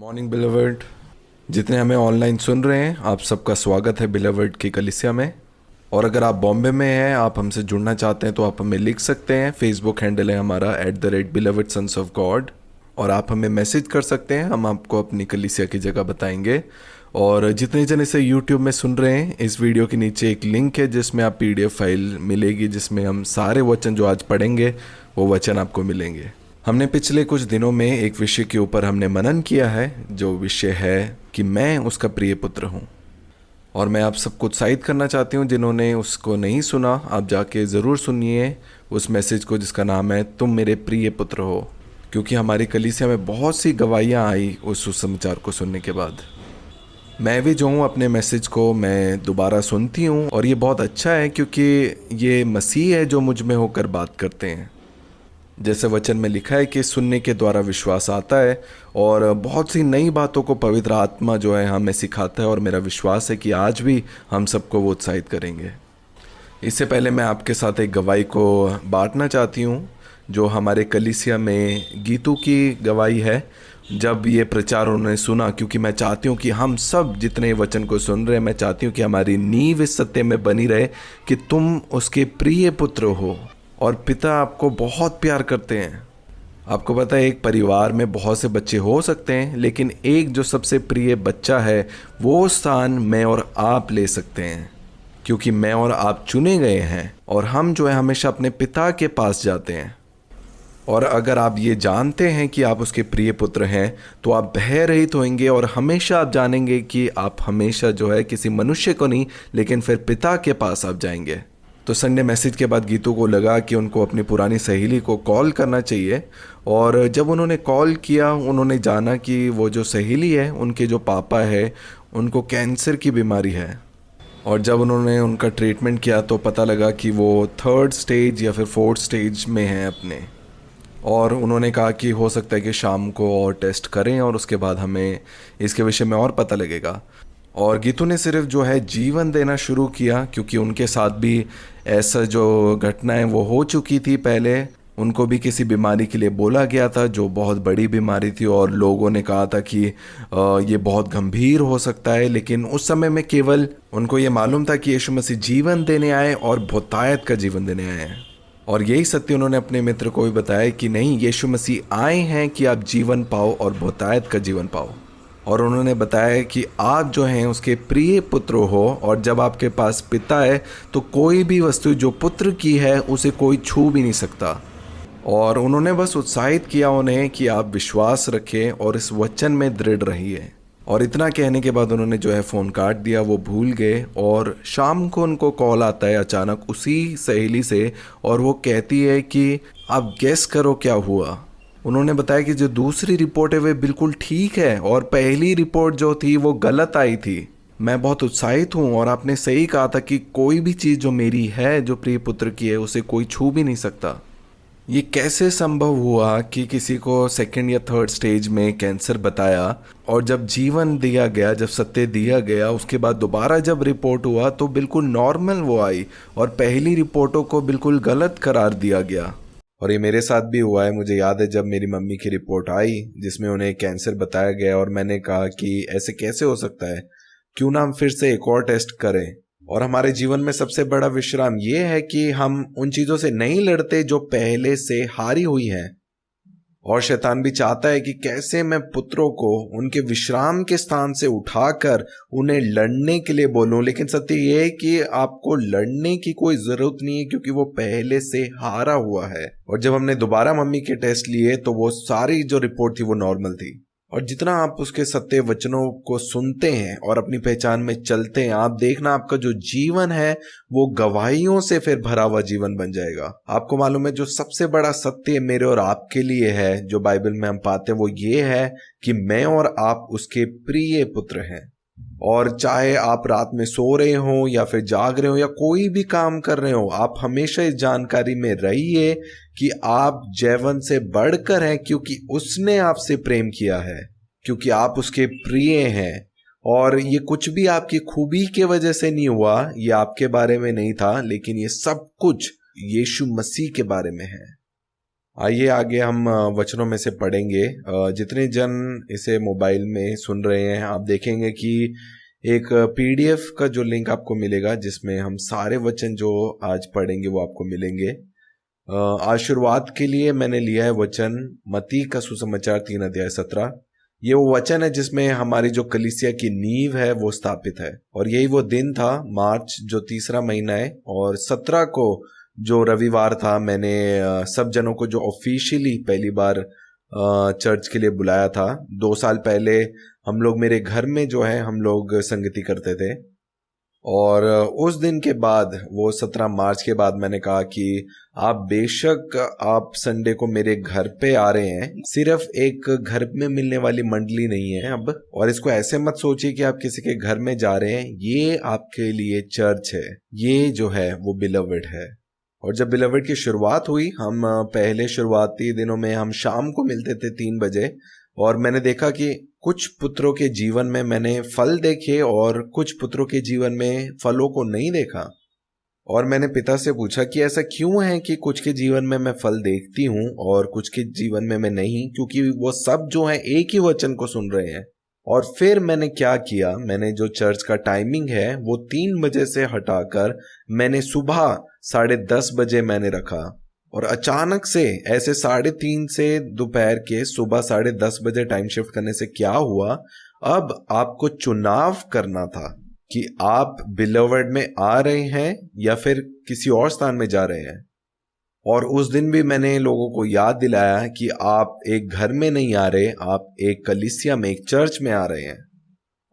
Morning बिलीवर्ड, जितने हमें online सुन रहे हैं आप सबका स्वागत है बिलीवर्ड की कलीसिया में। और अगर आप बॉम्बे में हैं, आप हमसे जुड़ना चाहते हैं तो आप हमें लिख सकते हैं। फेसबुक हैंडल है हमारा @beloved sons of God। और आप हमें मैसेज कर सकते हैं, हम आपको अपनी कलीसिया की जगह बताएंगे। और जितने जन इसे यूट्यूब में सुन रहे हैं, इस वीडियो के नीचे एक लिंक है जिसमें आप PDF फाइल मिलेगी, जिसमें हम सारे वचन जो आज पढ़ेंगे वो वचन आपको मिलेंगे। हमने पिछले कुछ दिनों में एक विषय के ऊपर हमने मनन किया है, जो विषय है कि मैं उसका प्रिय पुत्र हूँ। और मैं आप सबको उत्साहित करना चाहती हूँ, जिन्होंने उसको नहीं सुना आप जाके ज़रूर सुनिए उस मैसेज को जिसका नाम है तुम मेरे प्रिय पुत्र हो। क्योंकि हमारी कलीसिया में बहुत सी गवाहियाँ आई उस सुसमाचार को सुनने के बाद। मैं भी जो हूँ अपने मैसेज को मैं दोबारा सुनती हूँ, और ये बहुत अच्छा है क्योंकि ये मसीह है जो मुझ में होकर बात करते हैं। जैसे वचन में लिखा है कि सुनने के द्वारा विश्वास आता है, और बहुत सी नई बातों को पवित्र आत्मा जो है हमें सिखाता है। और मेरा विश्वास है कि आज भी हम सबको वो उत्साहित करेंगे। इससे पहले मैं आपके साथ एक गवाही को बांटना चाहती हूँ, जो हमारे कलीसिया में गीतू की गवाही है। जब ये प्रचार उन्होंने सुना, क्योंकि मैं चाहती हूँ कि हम सब जितने वचन को सुन रहे हैं, मैं चाहती हूँ कि हमारी नींव इस सत्य में बनी रहे कि तुम उसके प्रिय पुत्र हो और पिता आपको बहुत प्यार करते हैं। आपको पता है, एक परिवार में बहुत से बच्चे हो सकते हैं, लेकिन एक जो सबसे प्रिय बच्चा है वो स्थान मैं और आप ले सकते हैं, क्योंकि मैं और आप चुने गए हैं। और हम जो है हमेशा अपने पिता के पास जाते हैं। और अगर आप ये जानते हैं कि आप उसके प्रिय पुत्र हैं, तो आप भय रहित होंगे और हमेशा आप जानेंगे कि आप हमेशा जो है किसी मनुष्य को नहीं, लेकिन फिर पिता के पास आप जाएंगे। तो संडे मैसेज के बाद गीतू को लगा कि उनको अपनी पुरानी सहेली को कॉल करना चाहिए। और जब उन्होंने कॉल किया, उन्होंने जाना कि वो जो सहेली है, उनके जो पापा है, उनको कैंसर की बीमारी है। और जब उन्होंने उनका ट्रीटमेंट किया तो पता लगा कि वो 3rd स्टेज या फिर 4th स्टेज में है अपने। और उन्होंने कहा कि हो सकता है कि शाम को और टेस्ट करें और उसके बाद हमें इसके विषय में और पता लगेगा। और गीतू ने सिर्फ जो है जीवन देना शुरू किया, क्योंकि उनके साथ भी ऐसा जो घटनाएं वो हो चुकी थी पहले। उनको भी किसी बीमारी के लिए बोला गया था जो बहुत बड़ी बीमारी थी, और लोगों ने कहा था कि ये बहुत गंभीर हो सकता है। लेकिन उस समय में केवल उनको ये मालूम था कि यीशु मसीह जीवन देने आए और बहुतायत का जीवन देने आए हैं। और यही सत्य उन्होंने अपने मित्र को भी बताया कि नहीं, यीशु मसीह आए हैं कि आप जीवन पाओ और बहुतायत का जीवन पाओ। और उन्होंने बताया कि आप जो हैं उसके प्रिय पुत्र हो, और जब आपके पास पिता है तो कोई भी वस्तु जो पुत्र की है उसे कोई छू भी नहीं सकता। और उन्होंने बस उत्साहित किया उन्हें कि आप विश्वास रखें और इस वचन में दृढ़ रहिए। और इतना कहने के बाद उन्होंने जो है फ़ोन काट दिया, वो भूल गए। और शाम को उनको कॉल आता है अचानक उसी सहेली से, और वो कहती है कि आप गेस करो क्या हुआ। उन्होंने बताया कि जो दूसरी रिपोर्ट है वे बिल्कुल ठीक है, और पहली रिपोर्ट जो थी वो गलत आई थी। मैं बहुत उत्साहित हूँ, और आपने सही कहा था कि कोई भी चीज़ जो मेरी है, जो प्रिय पुत्र की है, उसे कोई छू भी नहीं सकता। ये कैसे संभव हुआ कि किसी को 2nd या 3rd स्टेज में कैंसर बताया, और जब जीवन दिया गया, जब सत्य दिया गया, उसके बाद दोबारा जब रिपोर्ट हुआ तो बिल्कुल नॉर्मल वो आई, और पहली रिपोर्टों को बिल्कुल गलत करार दिया गया। और ये मेरे साथ भी हुआ है। मुझे याद है जब मेरी मम्मी की रिपोर्ट आई जिसमें उन्हें कैंसर बताया गया, और मैंने कहा कि ऐसे कैसे हो सकता है, क्यों ना हम फिर से एक और टेस्ट करें। और हमारे जीवन में सबसे बड़ा विश्राम ये है कि हम उन चीज़ों से नहीं लड़ते जो पहले से हारी हुई हैं। और शैतान भी चाहता है कि कैसे मैं पुत्रों को उनके विश्राम के स्थान से उठाकर उन्हें लड़ने के लिए बोलूं। लेकिन सत्य ये है कि आपको लड़ने की कोई ज़रूरत नहीं है, क्योंकि वो पहले से हारा हुआ है। और जब हमने दोबारा मम्मी के टेस्ट लिए तो वो सारी जो रिपोर्ट थी वो नॉर्मल थी। और जितना आप उसके सत्य वचनों को सुनते हैं और अपनी पहचान में चलते हैं, आप देखना आपका जो जीवन है वो गवाहियों से फिर भरा हुआ जीवन बन जाएगा। आपको मालूम है, जो सबसे बड़ा सत्य मेरे और आपके लिए है जो बाइबल में हम पाते हैं, वो ये है कि मैं और आप उसके प्रिय पुत्र हैं। और चाहे आप रात में सो रहे हो या फिर जाग रहे हो या कोई भी काम कर रहे हो, आप हमेशा इस जानकारी में रहिए कि आप जैवन से बढ़कर हैं, क्योंकि उसने आपसे प्रेम किया है, क्योंकि आप उसके प्रिय हैं। और ये कुछ भी आपकी खूबी के वजह से नहीं हुआ, ये आपके बारे में नहीं था, लेकिन ये सब कुछ यीशु मसीह के बारे में है। आइए आगे हम वचनों में से पढ़ेंगे। जितने जन इसे मोबाइल में सुन रहे हैं, आप देखेंगे कि एक पीडीएफ का जो लिंक आपको मिलेगा जिसमें हम सारे वचन जो आज पढ़ेंगे वो आपको मिलेंगे। आज शुरुआत के लिए मैंने लिया है वचन मत्ती का सुसमाचार 3 अध्याय 17। ये वो वचन है जिसमें हमारी जो कलीसिया की नींव है वो स्थापित है, और यही वो दिन था, मार्च जो तीसरा महीना है, और 17 को जो रविवार था, मैंने सब जनों को जो ऑफिशियली पहली बार चर्च के लिए बुलाया था। 2 साल पहले हम लोग मेरे घर में जो है हम लोग संगति करते थे, और उस दिन के बाद वो 17 मार्च के बाद मैंने कहा कि आप बेशक आप संडे को मेरे घर पे आ रहे हैं, सिर्फ एक घर में मिलने वाली मंडली नहीं है अब। और इसको ऐसे मत सोचिए कि आप किसी के घर में जा रहे हैं, ये आपके लिए चर्च है, ये जो है वो बिलवड है। और जब बिलवड की शुरुआत हुई, हम पहले शुरुआती दिनों में हम शाम को मिलते थे 3 बजे, और मैंने देखा कि कुछ पुत्रों के जीवन में मैंने फल देखे और कुछ पुत्रों के जीवन में फलों को नहीं देखा। और मैंने पिता से पूछा कि ऐसा क्यों है कि कुछ के जीवन में मैं फल देखती हूँ और कुछ के जीवन में मैं नहीं, क्योंकि वो सब जो है एक ही वचन को सुन रहे हैं। और फिर मैंने क्या किया, मैंने जो चर्च का टाइमिंग है वो 3 बजे से हटाकर मैंने सुबह 10:30 बजे मैंने रखा। और अचानक से ऐसे 3:30 से दोपहर के सुबह 10:30 बजे टाइम शिफ्ट करने से क्या हुआ, अब आपको चुनाव करना था कि आप बिलवड में आ रहे हैं या फिर किसी और स्थान में जा रहे हैं। और उस दिन भी मैंने लोगों को याद दिलाया कि आप एक घर में नहीं आ रहे, आप एक कलीसिया में, एक चर्च में आ रहे हैं।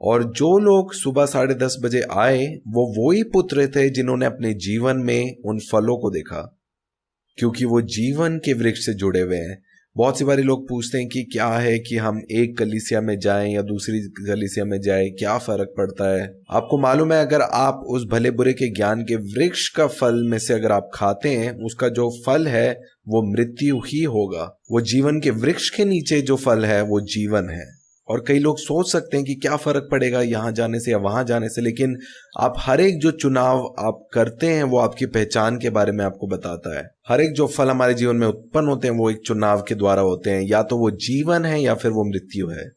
और जो लोग सुबह 10:30 बजे आए वो वही पुत्र थे जिन्होंने अपने जीवन में उन फलों को देखा, क्योंकि वो जीवन के वृक्ष से जुड़े हुए हैं। बहुत सी बारी लोग पूछते हैं कि क्या है कि हम एक कलीसिया में जाएं या दूसरी कलीसिया में जाएं, क्या फर्क पड़ता है। आपको मालूम है, अगर आप उस भले बुरे के ज्ञान के वृक्ष का फल में से अगर आप खाते हैं, उसका जो फल है वो मृत्यु ही होगा। वो जीवन के वृक्ष के नीचे जो फल है वो जीवन है। और कई लोग सोच सकते हैं कि क्या फर्क पड़ेगा यहाँ जाने से या वहां जाने से, लेकिन आप हर एक जो चुनाव आप करते हैं वो आपकी पहचान के बारे में आपको बताता है। हर एक जो फल हमारे जीवन में उत्पन्न होते हैं वो एक चुनाव के द्वारा होते हैं, या तो वो जीवन है या फिर वो मृत्यु है।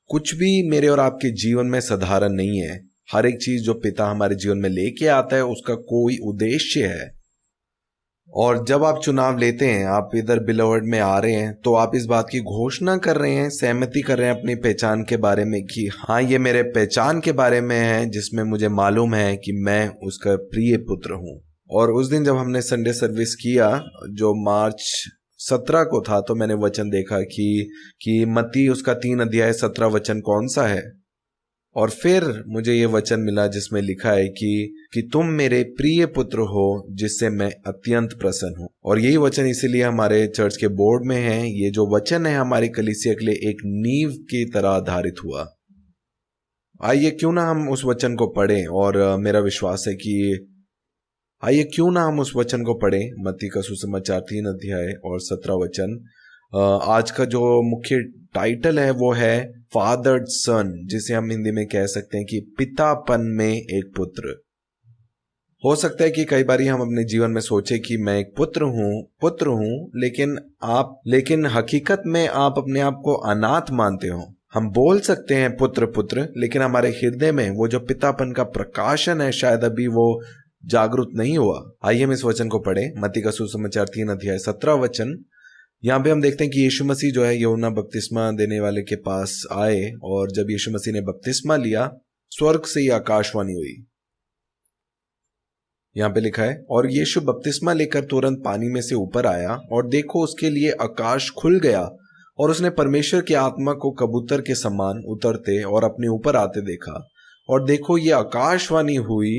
कुछ भी मेरे और आपके जीवन में साधारण नहीं है। हर एक चीज जो पिता हमारे जीवन में लेके आता है उसका कोई उद्देश्य है। और जब आप चुनाव लेते हैं, आप इधर बिलवड में आ रहे हैं, तो आप इस बात की घोषणा कर रहे हैं, सहमति कर रहे हैं अपनी पहचान के बारे में कि हाँ, ये मेरे पहचान के बारे में है जिसमें मुझे मालूम है कि मैं उसका प्रिय पुत्र हूँ। और उस दिन जब हमने संडे सर्विस किया जो मार्च 17 को था, तो मैंने वचन देखा कि मत्ती उसका 3 अध्याय 17 कौन सा है। और फिर मुझे ये वचन मिला जिसमें लिखा है कि तुम मेरे प्रिय पुत्र हो जिससे मैं अत्यंत प्रसन्न हूं। और यही वचन इसीलिए हमारे चर्च के बोर्ड में है। ये जो वचन है हमारी कलीसिया के लिए एक नींव की तरह आधारित हुआ। आइए क्यों ना हम उस वचन को पढ़ें, और मेरा विश्वास है कि आइए क्यों ना हम उस वचन को पढ़ें। मत्ती का सुसमाचार 3 अध्याय 17 आज का जो मुख्य टाइटल है वो है फादर्ड सन, जिसे हम हिंदी में कह सकते हैं कि पितापन में एक पुत्र। हो सकता है कि कई बार हम अपने जीवन में सोचे कि मैं एक पुत्र हूं, लेकिन हकीकत में आप अपने आप को अनाथ मानते हो। हम बोल सकते हैं पुत्र पुत्र, लेकिन हमारे हृदय में वो जो पितापन का प्रकाशन है शायद अभी वो जागरूक नहीं हुआ। आइए हम इस वचन को पढ़ें। मत्ती का सुसमाचार 3 अध्याय 17। यहाँ पे हम देखते हैं कि यीशु मसीह जो है यूहन्ना बपतिस्मा देने वाले के पास आए, और जब यीशु मसीह ने बपतिस्मा लिया, स्वर्ग से ही आकाशवाणी हुई। यहाँ पे लिखा है, और यीशु बपतिस्मा लेकर तुरंत पानी में से ऊपर आया, और देखो उसके लिए आकाश खुल गया, और उसने परमेश्वर की आत्मा को कबूतर के समान उतरते और अपने ऊपर आते देखा। और देखो ये आकाशवाणी हुई,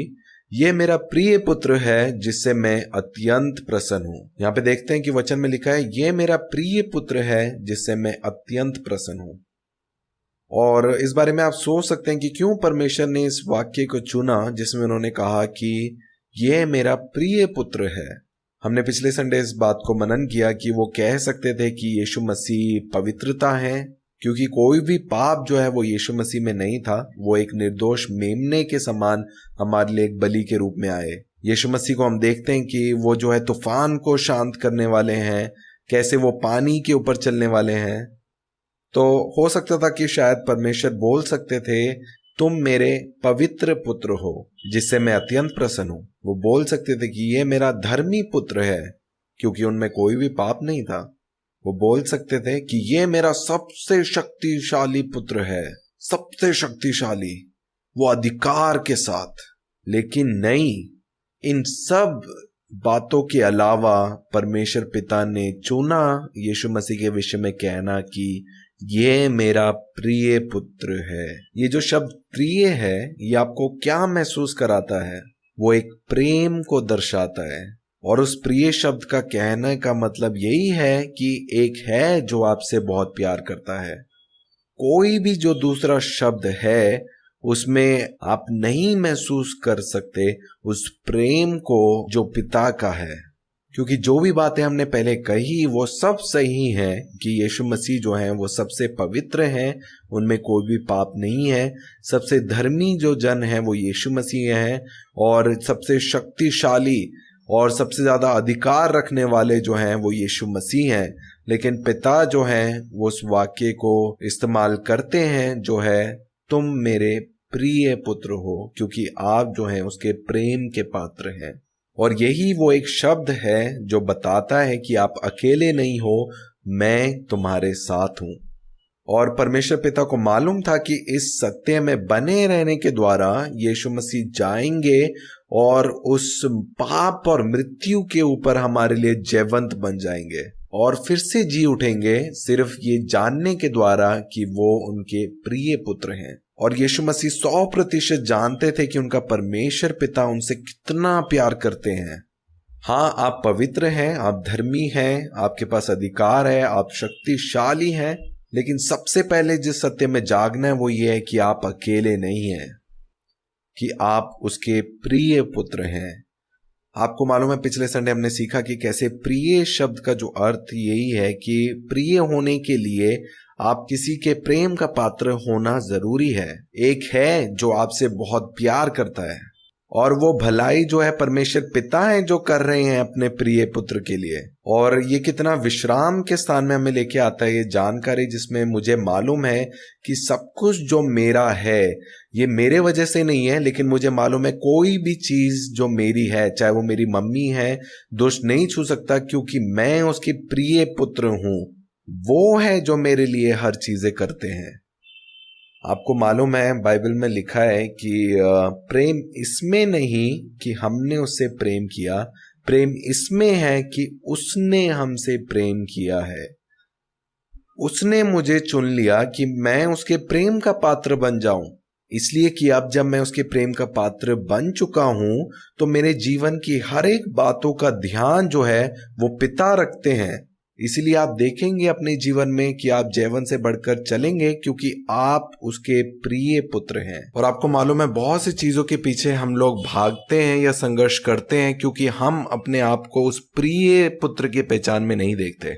ये मेरा प्रिय पुत्र है जिससे मैं अत्यंत प्रसन्न हूं। यहाँ पे देखते हैं कि वचन में लिखा है, ये मेरा प्रिय पुत्र है जिससे मैं अत्यंत प्रसन्न हूं। और इस बारे में आप सोच सकते हैं कि क्यों परमेश्वर ने इस वाक्य को चुना जिसमें उन्होंने कहा कि ये मेरा प्रिय पुत्र है। हमने पिछले संडे इस बात को मनन किया कि वो कह सकते थे कि यीशु मसीह पवित्रता है, क्योंकि कोई भी पाप जो है वो यीशु मसीह में नहीं था। वो एक निर्दोष मेमने के समान हमारे लिए एक बलि के रूप में आए। यीशु मसीह को हम देखते हैं कि वो जो है तूफान को शांत करने वाले हैं, कैसे वो पानी के ऊपर चलने वाले हैं। तो हो सकता था कि शायद परमेश्वर बोल सकते थे, तुम मेरे पवित्र पुत्र हो जिससे मैं अत्यंत प्रसन्न हूं। वो बोल सकते थे कि ये मेरा धर्मी पुत्र है क्योंकि उनमें कोई भी पाप नहीं था। वो बोल सकते थे कि ये मेरा सबसे शक्तिशाली पुत्र है, सबसे शक्तिशाली, वो अधिकार के साथ। लेकिन नहीं, इन सब बातों के अलावा परमेश्वर पिता ने चुना यीशु मसीह के विषय में कहना कि ये मेरा प्रिय पुत्र है। ये जो शब्द प्रिय है, ये आपको क्या महसूस कराता है? वो एक प्रेम को दर्शाता है। और उस प्रिय शब्द का कहने का मतलब यही है कि एक है जो आपसे बहुत प्यार करता है। कोई भी जो दूसरा शब्द है उसमें आप नहीं महसूस कर सकते उस प्रेम को जो पिता का है। क्योंकि जो भी बातें हमने पहले कही वो सब सही है कि यीशु मसीह जो हैं वो सबसे पवित्र हैं, उनमें कोई भी पाप नहीं है। सबसे धर्मी जो जन है वो यीशु मसीह है, और सबसे शक्तिशाली और सबसे ज्यादा अधिकार रखने वाले जो हैं वो यीशु मसीह हैं। लेकिन पिता जो हैं वो उस वाक्य को इस्तेमाल करते हैं जो है, तुम मेरे प्रिय पुत्र हो, क्योंकि आप जो हैं उसके प्रेम के पात्र हैं। और यही वो एक शब्द है जो बताता है कि आप अकेले नहीं हो, मैं तुम्हारे साथ हूं। और परमेश्वर पिता को मालूम था कि इस सत्य में बने रहने के द्वारा यीशु मसीह जाएंगे और उस पाप और मृत्यु के ऊपर हमारे लिए जयवंत बन जाएंगे और फिर से जी उठेंगे, सिर्फ ये जानने के द्वारा कि वो उनके प्रिय पुत्र हैं। और यीशु मसीह 100% जानते थे कि उनका परमेश्वर पिता उनसे कितना प्यार करते हैं। हाँ, आप पवित्र हैं, आप धर्मी हैं, आपके पास अधिकार है, आप शक्तिशाली हैं, लेकिन सबसे पहले जिस सत्य में जागना है वो ये है कि आप अकेले नहीं हैं, कि आप उसके प्रिय पुत्र हैं। आपको मालूम है पिछले संडे हमने सीखा कि कैसे प्रिय शब्द का जो अर्थ यही है कि प्रिय होने के लिए आप किसी के प्रेम का पात्र होना जरूरी है। एक है जो आपसे बहुत प्यार करता है, और वो भलाई जो है परमेश्वर पिता है जो कर रहे हैं अपने प्रिय पुत्र के लिए। और ये कितना विश्राम के स्थान में हमें लेके आता है ये जानकारी, जिसमें मुझे मालूम है कि सब कुछ जो मेरा है ये मेरे वजह से नहीं है, लेकिन मुझे मालूम है कोई भी चीज जो मेरी है, चाहे वो मेरी मम्मी है, दुष्ट नहीं छू सकता, क्योंकि मैं उसके प्रिय पुत्र हूं। वो है जो मेरे लिए हर चीजें करते हैं। आपको मालूम है बाइबल में लिखा है कि प्रेम इसमें नहीं कि हमने उससे प्रेम किया, प्रेम इसमें है कि उसने हमसे प्रेम किया है। उसने मुझे चुन लिया कि मैं उसके प्रेम का पात्र बन जाऊं, इसलिए कि अब जब मैं उसके प्रेम का पात्र बन चुका हूं तो मेरे जीवन की हर एक बातों का ध्यान जो है वो पिता रखते हैं। इसीलिए आप देखेंगे अपने जीवन में कि आप जयवन से बढ़कर चलेंगे, क्योंकि आप उसके प्रिय पुत्र हैं। और आपको मालूम है बहुत सी चीजों के पीछे हम लोग भागते हैं या संघर्ष करते हैं क्योंकि हम अपने आप को उस प्रिय पुत्र की पहचान में नहीं देखते।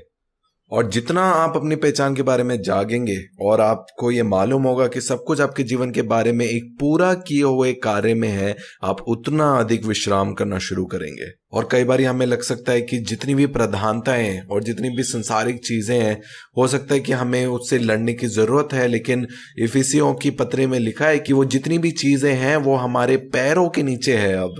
और जितना आप अपनी पहचान के बारे में जागेंगे और आपको ये मालूम होगा कि सब कुछ आपके जीवन के बारे में एक पूरा किए हुए कार्य में है, आप उतना अधिक विश्राम करना शुरू करेंगे। और कई बार हमें लग सकता है कि जितनी भी प्रधानताएं और जितनी भी संसारिक चीजें हैं, हो सकता है कि हमें उससे लड़ने की जरूरत है, लेकिन इफिसियों की पत्री में लिखा है कि वो जितनी भी चीजें हैं वो हमारे पैरों के नीचे है। अब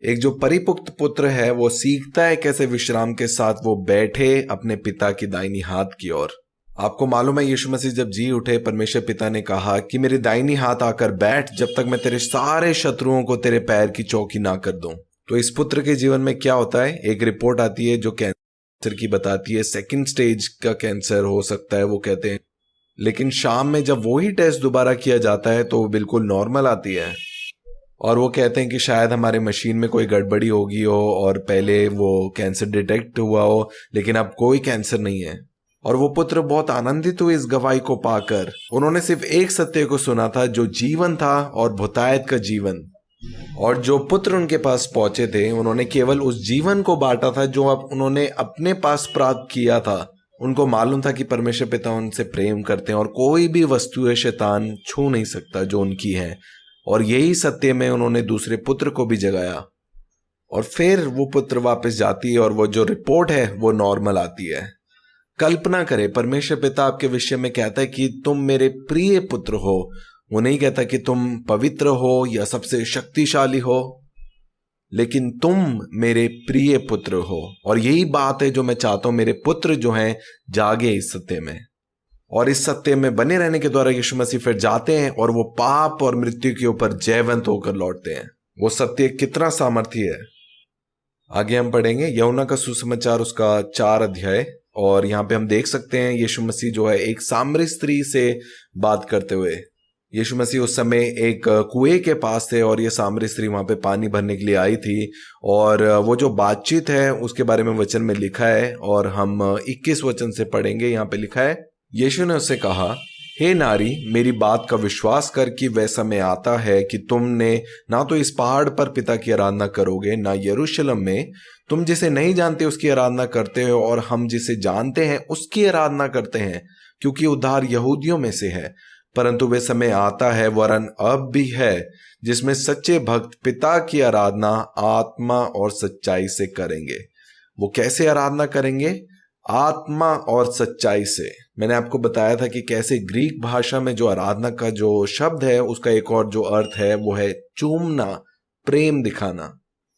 एक जो परिपुक्त पुत्र है वो सीखता है कैसे विश्राम के साथ वो बैठे अपने पिता की दाहिनी हाथ की ओर। आपको मालूम है यीशु मसीह जब जी उठे, परमेश्वर पिता ने कहा कि मेरे दाहिनी हाथ आकर बैठ जब तक मैं तेरे सारे शत्रुओं को तेरे पैर की चौकी ना कर दूं। तो इस पुत्र के जीवन में क्या होता है, एक रिपोर्ट आती है जो कैंसर की बताती है, 2nd स्टेज का कैंसर हो सकता है वो कहते हैं, लेकिन शाम में जब वही टेस्ट दोबारा किया जाता है तो वो बिल्कुल नॉर्मल आती है। और वो कहते हैं कि शायद हमारे मशीन में कोई गड़बड़ी होगी हो और पहले वो कैंसर डिटेक्ट हुआ हो, लेकिन अब कोई कैंसर नहीं है। और वो पुत्र बहुत आनंदित हुए इस गवाही को पाकर। उन्होंने सिर्फ एक सत्य को सुना था जो जीवन था और बहुतायत का जीवन। और जो पुत्र उनके पास पहुंचे थे उन्होंने केवल उस जीवन को बांटा था जो अब उन्होंने अपने पास प्राप्त किया था। उनको मालूम था कि परमेश्वर पिता उनसे प्रेम करते हैं और कोई भी वस्तु शैतान छू नहीं सकता जो उनकी है। और यही सत्य में उन्होंने दूसरे पुत्र को भी जगाया। और फिर वो पुत्र वापस जाती है और वो जो रिपोर्ट है वो नॉर्मल आती है। कल्पना करें, परमेश्वर पिता आपके विषय में कहता है कि तुम मेरे प्रिय पुत्र हो। वो नहीं कहता कि तुम पवित्र हो या सबसे शक्तिशाली हो, लेकिन तुम मेरे प्रिय पुत्र हो। और यही बात है जो मैं चाहता हूं, मेरे पुत्र जो हैं जागे इस सत्य में, और इस सत्य में बने रहने के द्वारा यीशु मसीह फिर जाते हैं और वो पाप और मृत्यु के ऊपर जयवंत होकर लौटते हैं। वो सत्य कितना सामर्थी है। आगे हम पढ़ेंगे यूहन्ना का सुसमाचार उसका 4 अध्याय, और यहाँ पे हम देख सकते हैं यीशु मसीह जो है एक सामरी स्त्री से बात करते हुए। यीशु मसीह उस समय एक कुएं के पास थे और ये सामरी स्त्री वहां पे पानी भरने के लिए आई थी, और वो जो बातचीत है उसके बारे में वचन में लिखा है, और हम 21 वचन से पढ़ेंगे। यहाँ पे लिखा है, यीशु ने उससे कहा, हे नारी, मेरी बात का विश्वास कर कि वह समय आता है कि तुमने ना तो इस पहाड़ पर पिता की आराधना करोगे, ना यरूशलेम में। तुम जिसे नहीं जानते उसकी आराधना करते हो, और हम जिसे जानते हैं उसकी आराधना करते हैं, क्योंकि उद्धार यहूदियों में से है। परंतु वह समय आता है, वरन अब भी है, जिसमें सच्चे भक्त पिता की आराधना आत्मा और सच्चाई से करेंगे। वो कैसे आराधना करेंगे? आत्मा और सच्चाई से। मैंने आपको बताया था कि कैसे ग्रीक भाषा में जो आराधना का जो शब्द है उसका एक और जो अर्थ है वो है चूमना, प्रेम दिखाना।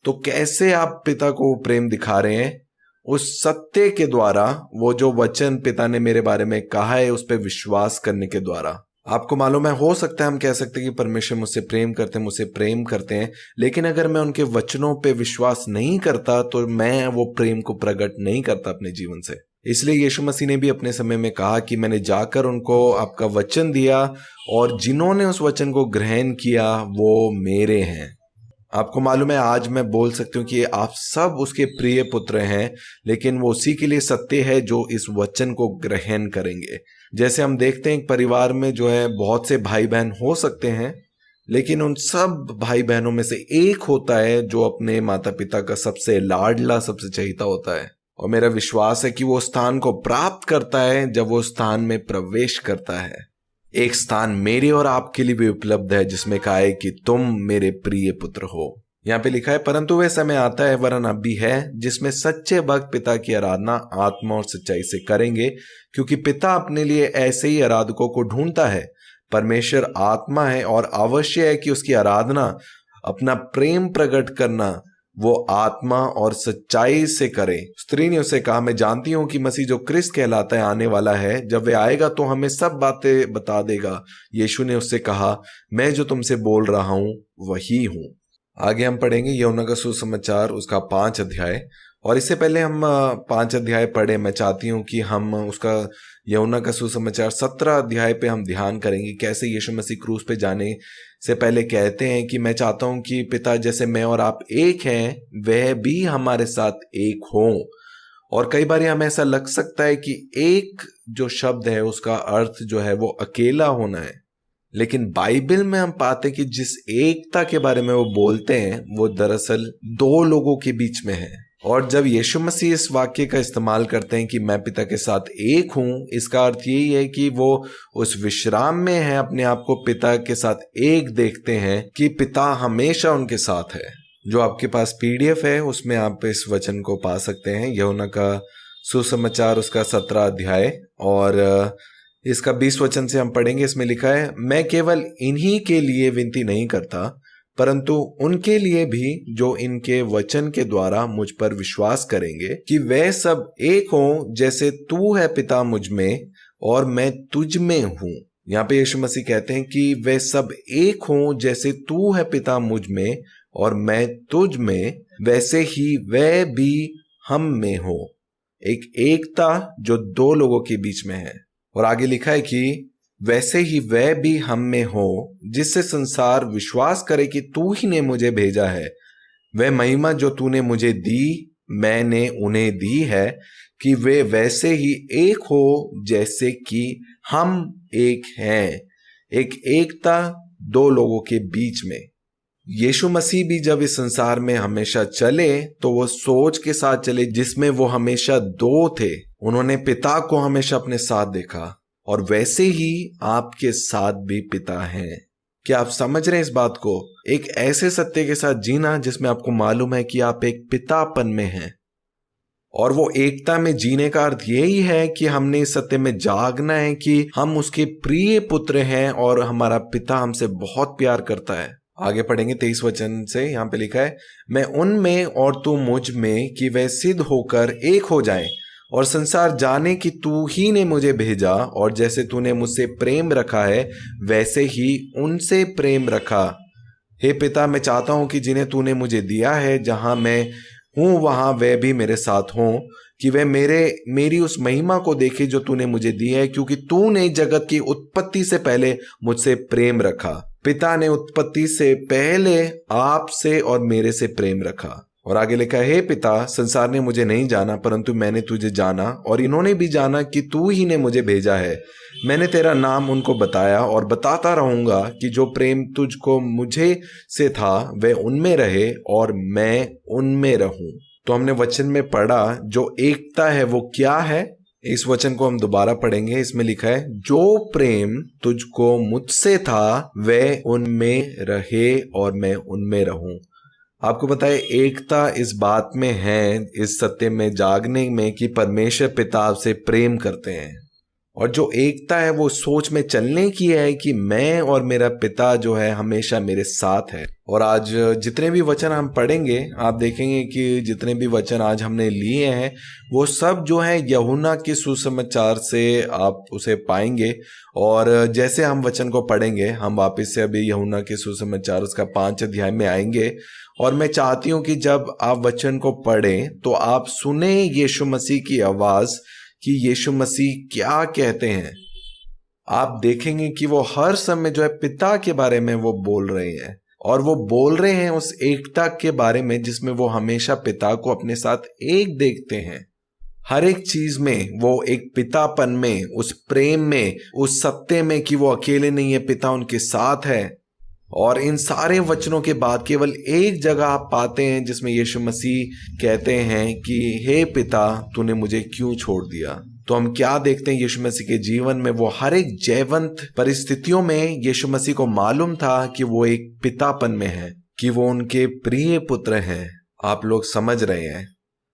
तो कैसे आप पिता को प्रेम दिखा रहे हैं? उस सत्य के द्वारा, वो जो वचन पिता ने मेरे बारे में कहा है उस पर विश्वास करने के द्वारा। आपको मालूम है, हो सकता है हम कह सकते हैं कि परमेश्वर मुझसे प्रेम करते हैं, लेकिन अगर मैं उनके वचनों पे विश्वास नहीं करता तो मैं वो प्रेम को प्रकट नहीं करता अपने जीवन से। इसलिए यीशु मसीह ने भी अपने समय में कहा कि मैंने जाकर उनको आपका वचन दिया, और जिन्होंने उस वचन को ग्रहण किया वो मेरे हैं। आपको मालूम है, आज मैं बोल सकती हूँ कि आप सब उसके प्रिय पुत्र हैं, लेकिन वो उसी के लिए सत्य है जो इस वचन को ग्रहण करेंगे। जैसे हम देखते हैं एक परिवार में जो है बहुत से भाई बहन हो सकते हैं, लेकिन उन सब भाई बहनों में से एक होता है जो अपने माता पिता का सबसे लाडला, सबसे चहेता होता है। और मेरा विश्वास है कि वो स्थान को प्राप्त करता है जब वो स्थान में प्रवेश करता है। एक स्थान मेरे और आपके लिए भी उपलब्ध है जिसमें कहा है कि तुम मेरे प्रिय पुत्र हो। यहाँ पे लिखा है, परंतु वह समय आता है, वरन अब भी है, जिसमें सच्चे भक्त पिता की आराधना आत्मा और सच्चाई से करेंगे, क्योंकि पिता अपने लिए ऐसे ही आराधकों को ढूंढता है। परमेश्वर आत्मा है और अवश्य है कि उसकी आराधना, अपना प्रेम प्रकट करना, वो आत्मा और सच्चाई से करे। स्त्री ने उसे कहा, मैं जानती हूं कि मसीह जो क्रिस्त कहलाता है आने वाला है। जब वह आएगा तो हमें सब बातें बता देगा। यीशु ने उससे कहा, मैं जो तुमसे बोल रहा हूं वही हूं। आगे हम पढ़ेंगे यूहन्ना का सुसमाचार उसका 5 अध्याय, और इससे पहले हम 5 अध्याय पढ़े, मैं चाहती हूँ कि हम उसका यूहन्ना का सुसमाचार 17 अध्याय पे हम ध्यान करेंगे। कैसे यीशु मसीह क्रूस पे जाने से पहले कहते हैं कि मैं चाहता हूँ कि पिता जैसे मैं और आप एक हैं, वह भी हमारे साथ एक हों। और कई बार हमें ऐसा लग सकता है कि एक जो शब्द है उसका अर्थ जो है वो अकेला होना है, लेकिन बाइबल में हम पाते हैं कि जिस एकता के बारे में वो बोलते हैं वो दरअसल 2 लोगों के बीच में है। और जब यीशु मसीह इस वाक्य का इस्तेमाल करते हैं कि मैं पिता के साथ एक हूं, इसका अर्थ यही है कि वो उस विश्राम में है, अपने आप को पिता के साथ एक देखते हैं कि पिता हमेशा उनके साथ है। जो आपके पास PDF है उसमें आप इस वचन को पा सकते हैं, यूहन्ना का सुसमाचार उसका 17 अध्याय, और इसका 20 वचन से हम पढ़ेंगे। इसमें लिखा है, मैं केवल इन्हीं के लिए विनती नहीं करता, परंतु उनके लिए भी जो इनके वचन के द्वारा मुझ पर विश्वास करेंगे, कि वे सब एक हों, जैसे तू है पिता मुझ में और मैं तुझ में हूं। यहाँ पे यीशु मसीह कहते हैं कि वे सब एक हों, जैसे तू है पिता मुझ में और मैं तुझ में, वैसे ही वे भी हम में हो। एक एकता जो 2 लोगों के बीच में है। और आगे लिखा है कि वैसे ही वह भी हम में हो, जिससे संसार विश्वास करे कि तू ही ने मुझे भेजा है। वह महिमा जो तूने मुझे दी, मैंने उन्हें दी है, कि वे वैसे ही एक हो जैसे कि हम एक हैं। एक एकता 2 लोगों के बीच में। यीशु मसीह भी जब इस संसार में हमेशा चले तो वो सोच के साथ चले जिसमें वो हमेशा 2 थे। उन्होंने पिता को हमेशा अपने साथ देखा, और वैसे ही आपके साथ भी पिता हैं। क्या आप समझ रहे हैं इस बात को? एक ऐसे सत्य के साथ जीना जिसमें आपको मालूम है कि आप एक पितापन में हैं, और वो एकता में जीने का अर्थ यही है कि हमने इस सत्य में जागना है कि हम उसके प्रिय पुत्र हैं और हमारा पिता हमसे बहुत प्यार करता है। आगे पढ़ेंगे 23 वचन से। यहाँ पे लिखा है, मैं उनमें और तू मुझ में, कि वह सिद्ध होकर एक हो जाए, और संसार जाने कि तू ही ने मुझे भेजा, और जैसे तूने मुझसे प्रेम रखा है वैसे ही उनसे प्रेम रखा। हे पिता, मैं चाहता हूं कि जिन्हें तूने मुझे दिया है, जहां मैं हूं वहां वे भी मेरे साथ हों, कि वे मेरी उस महिमा को देखे जो तूने मुझे दी है, क्योंकि तूने जगत की उत्पत्ति से पहले मुझसे प्रेम रखा। पिता ने उत्पत्ति से पहले आपसे और मेरे से प्रेम रखा। और आगे लिखा है, हे पिता, संसार ने मुझे नहीं जाना, परंतु मैंने तुझे जाना, और इन्होंने भी जाना कि तू ही ने मुझे भेजा है। मैंने तेरा नाम उनको बताया और बताता रहूंगा, कि जो प्रेम तुझको मुझे से था वह उनमें रहे और मैं उनमें रहूं। तो हमने वचन में पढ़ा जो एकता है वो क्या है। इस वचन को हम दोबारा पढ़ेंगे। इसमें लिखा है, जो प्रेम तुझको मुझसे था वह उनमें रहे और मैं उनमें रहूं। आपको पता है, एकता इस बात में है, इस सत्य में जागने में, कि परमेश्वर पिता आपसे प्रेम करते हैं। और जो एकता है वो सोच में चलने की है कि मैं और मेरा पिता जो है हमेशा मेरे साथ है। और आज जितने भी वचन हम पढ़ेंगे, आप देखेंगे कि जितने भी वचन आज हमने लिए हैं वो सब जो है यूहन्ना के सुसमाचार से आप उसे पाएंगे। और जैसे हम वचन को पढ़ेंगे, हम वापस से अभी यूहन्ना के सुसमाचार उसका 5 अध्याय में आएंगे। और मैं चाहती हूं कि जब आप वचन को पढ़ें तो आप सुने यीशु मसीह की आवाज कि यीशु मसीह क्या कहते हैं। आप देखेंगे कि वो हर समय जो है पिता के बारे में वो बोल रहे हैं, और वो बोल रहे हैं उस एकता के बारे में जिसमें वो हमेशा पिता को अपने साथ एक देखते हैं। हर एक चीज में वो एक पितापन में, उस प्रेम में, उस सत्य में कि वो अकेले नहीं है, पिता उनके साथ है। और इन सारे वचनों के बाद केवल एक जगह आप पाते हैं जिसमें यीशु मसीह कहते हैं कि हे पिता, तूने मुझे क्यों छोड़ दिया। तो हम क्या देखते हैं यीशु मसीह के जीवन में? वो हर एक जयवंत परिस्थितियों में यीशु मसीह को मालूम था कि वो एक पितापन में है, कि वो उनके प्रिय पुत्र हैं। आप लोग समझ रहे हैं।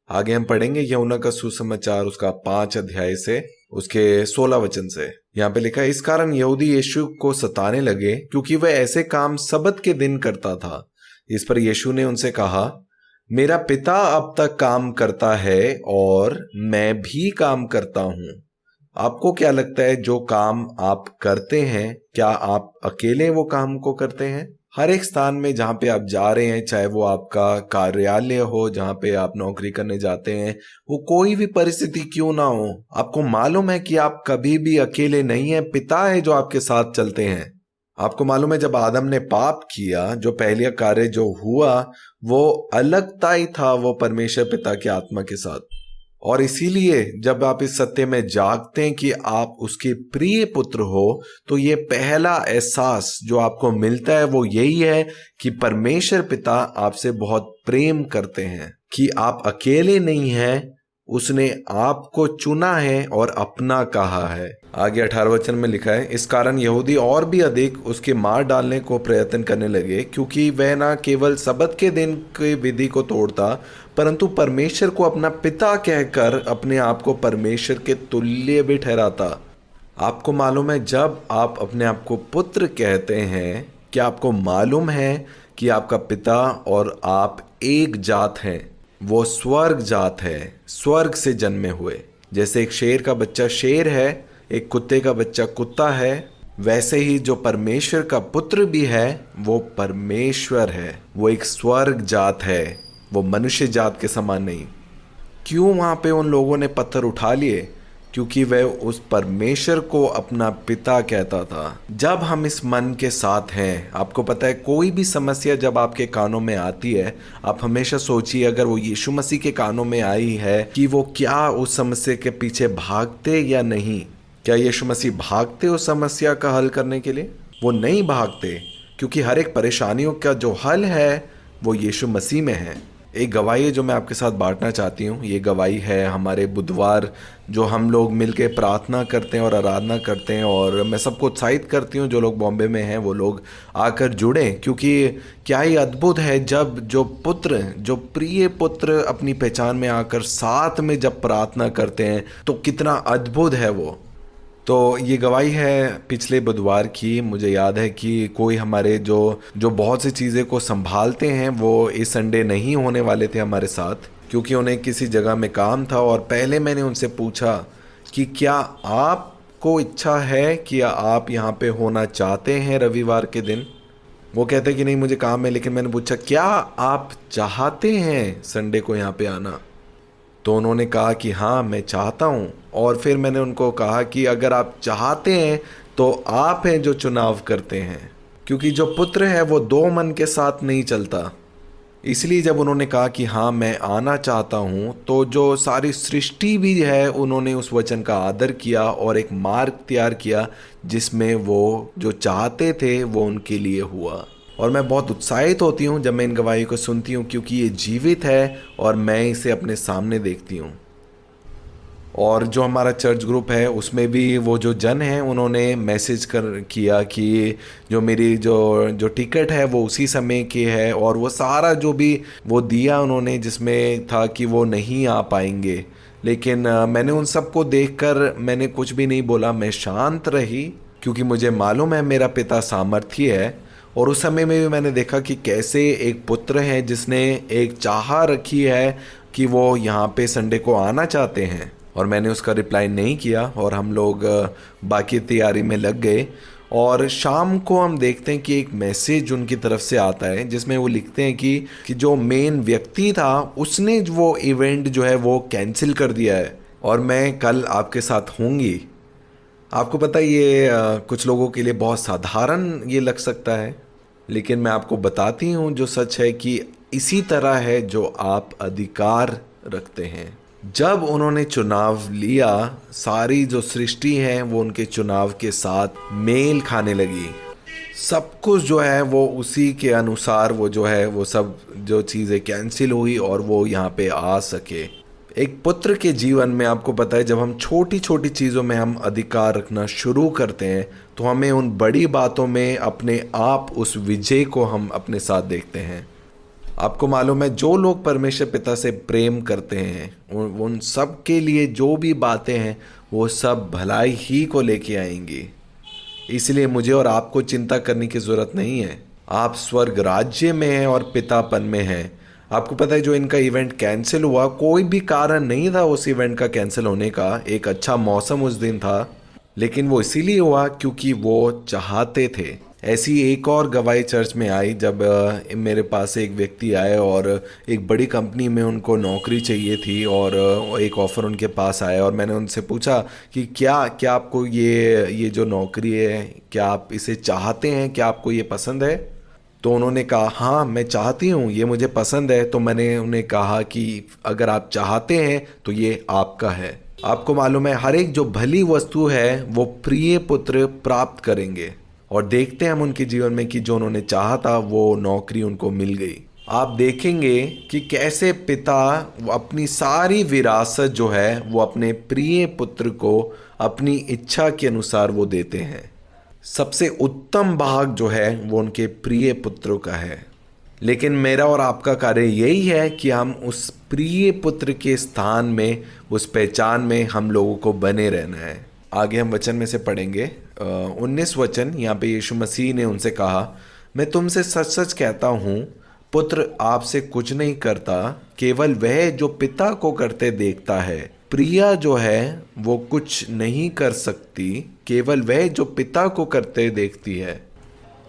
आगे हम पढ़ेंगे यूहन्ना का सुसमाचार उसका 5 अध्याय से उसके 16 वचन से। यहाँ पे लिखा है, इस कारण यहूदी यीशु को सताने लगे क्योंकि वह ऐसे काम सबत के दिन करता था। इस पर यीशु ने उनसे कहा, मेरा पिता अब तक काम करता है और मैं भी काम करता हूं। आपको क्या लगता है, जो काम आप करते हैं, क्या आप अकेले वो काम को करते हैं? हर एक स्थान में जहाँ पे आप जा रहे हैं, चाहे वो आपका कार्यालय हो, जहाँ पे आप नौकरी करने जाते हैं, वो कोई भी परिस्थिति क्यों ना हो, आपको मालूम है कि आप कभी भी अकेले नहीं हैं। पिता है जो आपके साथ चलते हैं। आपको मालूम है, जब आदम ने पाप किया, जो पहला कार्य जो हुआ वो अलगता ही था, वो परमेश्वर पिता की आत्मा के साथ। और इसीलिए जब आप इस सत्य में जागते हैं कि आप उसके प्रिय पुत्र हो, तो ये पहला एहसास जो आपको मिलता है वो यही है कि परमेश्वर पिता आपसे बहुत प्रेम करते हैं, कि आप अकेले नहीं हैं, उसने आपको चुना है और अपना कहा है। आगे 18 वचन में लिखा है, इस कारण यहूदी और भी अधिक उसके मार डालने को प्रयत्न करने लगे, क्योंकि वह न केवल सबत के दिन की विधि को तोड़ता, परंतु परमेश्वर को अपना पिता कहकर अपने आप को परमेश्वर के तुल्य भी ठहराता। आपको मालूम है, जब आप अपने आप को पुत्र कहते हैं, क्या आपको मालूम है कि आपका पिता और आप एक जात हैं? वो स्वर्ग जात है, स्वर्ग से जन्मे हुए। जैसे एक शेर का बच्चा शेर है, एक कुत्ते का बच्चा कुत्ता है, वैसे ही जो परमेश्वर का पुत्र भी है वो परमेश्वर है। वो एक स्वर्ग जात है, वो मनुष्य जात के समान नहीं। क्यों वहाँ पे उन लोगों ने पत्थर उठा लिए? क्योंकि वह उस परमेश्वर को अपना पिता कहता था। जब हम इस मन के साथ हैं, आपको पता है, कोई भी समस्या जब आपके कानों में आती है, आप हमेशा सोचिए अगर वो यीशु मसीह के कानों में आई है कि वो क्या उस समस्या के पीछे भागते या नहीं। क्या यीशु मसीह भागते उस समस्या का हल करने के लिए? वो नहीं भागते, क्योंकि हर एक परेशानियों का जो हल है वो यीशु मसीह में है। एक गवाही है जो मैं आपके साथ बांटना चाहती हूँ। ये गवाही है हमारे बुधवार जो हम लोग मिलके प्रार्थना करते हैं और आराधना करते हैं, और मैं सबको उत्साहित करती हूँ जो लोग बॉम्बे में हैं वो लोग आकर जुड़ें, क्योंकि क्या ही अद्भुत है जब जो पुत्र, जो प्रिय पुत्र अपनी पहचान में आकर साथ में जब प्रार्थना करते हैं तो कितना अद्भुत है वो। तो ये गवाही है पिछले बुधवार की। मुझे याद है कि कोई हमारे जो जो बहुत सी चीज़ें को संभालते हैं वो इस संडे नहीं होने वाले थे हमारे साथ, क्योंकि उन्हें किसी जगह में काम था। और पहले मैंने उनसे पूछा कि क्या आपको इच्छा है कि आप यहाँ पे होना चाहते हैं रविवार के दिन। वो कहते कि नहीं मुझे काम है, लेकिन मैंने पूछा क्या आप चाहते हैं संडे को यहाँ पे आना। तो उन्होंने कहा कि हाँ मैं चाहता हूँ। और फिर मैंने उनको कहा कि अगर आप चाहते हैं तो आप हैं जो चुनाव करते हैं, क्योंकि जो पुत्र है वो दो मन के साथ नहीं चलता। इसलिए जब उन्होंने कहा कि हाँ मैं आना चाहता हूँ, तो जो सारी सृष्टि भी है उन्होंने उस वचन का आदर किया और एक मार्ग तैयार किया जिसमें वो जो चाहते थे वो उनके लिए हुआ। और मैं बहुत उत्साहित होती हूँ जब मैं इन गवाही को सुनती हूँ, क्योंकि ये जीवित है और मैं इसे अपने सामने देखती हूँ। और जो हमारा चर्च ग्रुप है उसमें भी वो जो जन हैं उन्होंने मैसेज किया कि जो मेरी जो टिकट है वो उसी समय की है, और वो सारा जो भी वो दिया उन्होंने जिसमें था कि वो नहीं आ पाएंगे। लेकिन मैंने उन सबको देखकर मैंने कुछ भी नहीं बोला, मैं शांत रही, क्योंकि मुझे मालूम है मेरा पिता सामर्थी है। और उस समय में भी मैंने देखा कि कैसे एक पुत्र है जिसने एक चाह रखी है कि वो यहाँ पे संडे को आना चाहते हैं, और मैंने उसका रिप्लाई नहीं किया और हम लोग बाकी तैयारी में लग गए। और शाम को हम देखते हैं कि एक मैसेज उनकी तरफ से आता है जिसमें वो लिखते हैं कि जो मेन व्यक्ति था उसने वो इवेंट जो है वो कैंसिल कर दिया है और मैं कल आपके साथ होंगी। आपको पता है ये कुछ लोगों के लिए बहुत साधारण ये लग सकता है, लेकिन मैं आपको बताती हूँ जो सच है कि इसी तरह है जो आप अधिकार रखते हैं। जब उन्होंने चुनाव लिया, सारी जो सृष्टि है वो उनके चुनाव के साथ मेल खाने लगी। सब कुछ जो है वो उसी के अनुसार वो जो है वो सब जो चीज़ें कैंसिल हुई और वो यहाँ पे आ सके। एक पुत्र के जीवन में आपको पता है जब हम छोटी छोटी चीज़ों में हम अधिकार रखना शुरू करते हैं तो हमें उन बड़ी बातों में अपने आप उस विजय को हम अपने साथ देखते हैं। आपको मालूम है जो लोग परमेश्वर पिता से प्रेम करते हैं उन सब के लिए जो भी बातें हैं वो सब भलाई ही को लेके आएंगी। इसलिए मुझे और आपको चिंता करने की ज़रूरत नहीं है। आप स्वर्ग राज्य में हैं और पितापन में हैं। आपको पता है जो इनका इवेंट कैंसिल हुआ, कोई भी कारण नहीं था उस इवेंट का कैंसिल होने का। एक अच्छा मौसम उस दिन था, लेकिन वो इसीलिए हुआ क्योंकि वो चाहते थे। ऐसी एक और गवाही चर्च में आई जब मेरे पास एक व्यक्ति आए और एक बड़ी कंपनी में उनको नौकरी चाहिए थी और एक ऑफ़र उनके पास आया और मैंने उनसे पूछा कि क्या आपको ये जो नौकरी है क्या आप इसे चाहते हैं, क्या आपको ये पसंद है। तो उन्होंने कहा हाँ मैं चाहती हूँ, ये मुझे पसंद है। तो मैंने उन्हें कहा कि अगर आप चाहते हैं तो ये आपका है। आपको मालूम है हर एक जो भली वस्तु है वो प्रिय पुत्र प्राप्त करेंगे, और देखते हैं हम उनके जीवन में कि जो उन्होंने चाहा था वो नौकरी उनको मिल गई। आप देखेंगे कि कैसे पिता अपनी सारी विरासत जो है वो अपने प्रिय पुत्र को अपनी इच्छा के अनुसार वो देते हैं। सबसे उत्तम भाग जो है वो उनके प्रिय पुत्रों का है। लेकिन मेरा और आपका कार्य यही है कि हम उस प्रिय पुत्र के स्थान में, उस पहचान में हम लोगों को बने रहना है। आगे हम वचन में से पढ़ेंगे 19 वचन। यहाँ पे यीशु मसीह ने उनसे कहा, मैं तुमसे सच सच कहता हूँ पुत्र आपसे कुछ नहीं करता, केवल वह जो पिता को करते देखता है। प्रिया जो है वो कुछ नहीं कर सकती, केवल वह जो पिता को करते देखती है।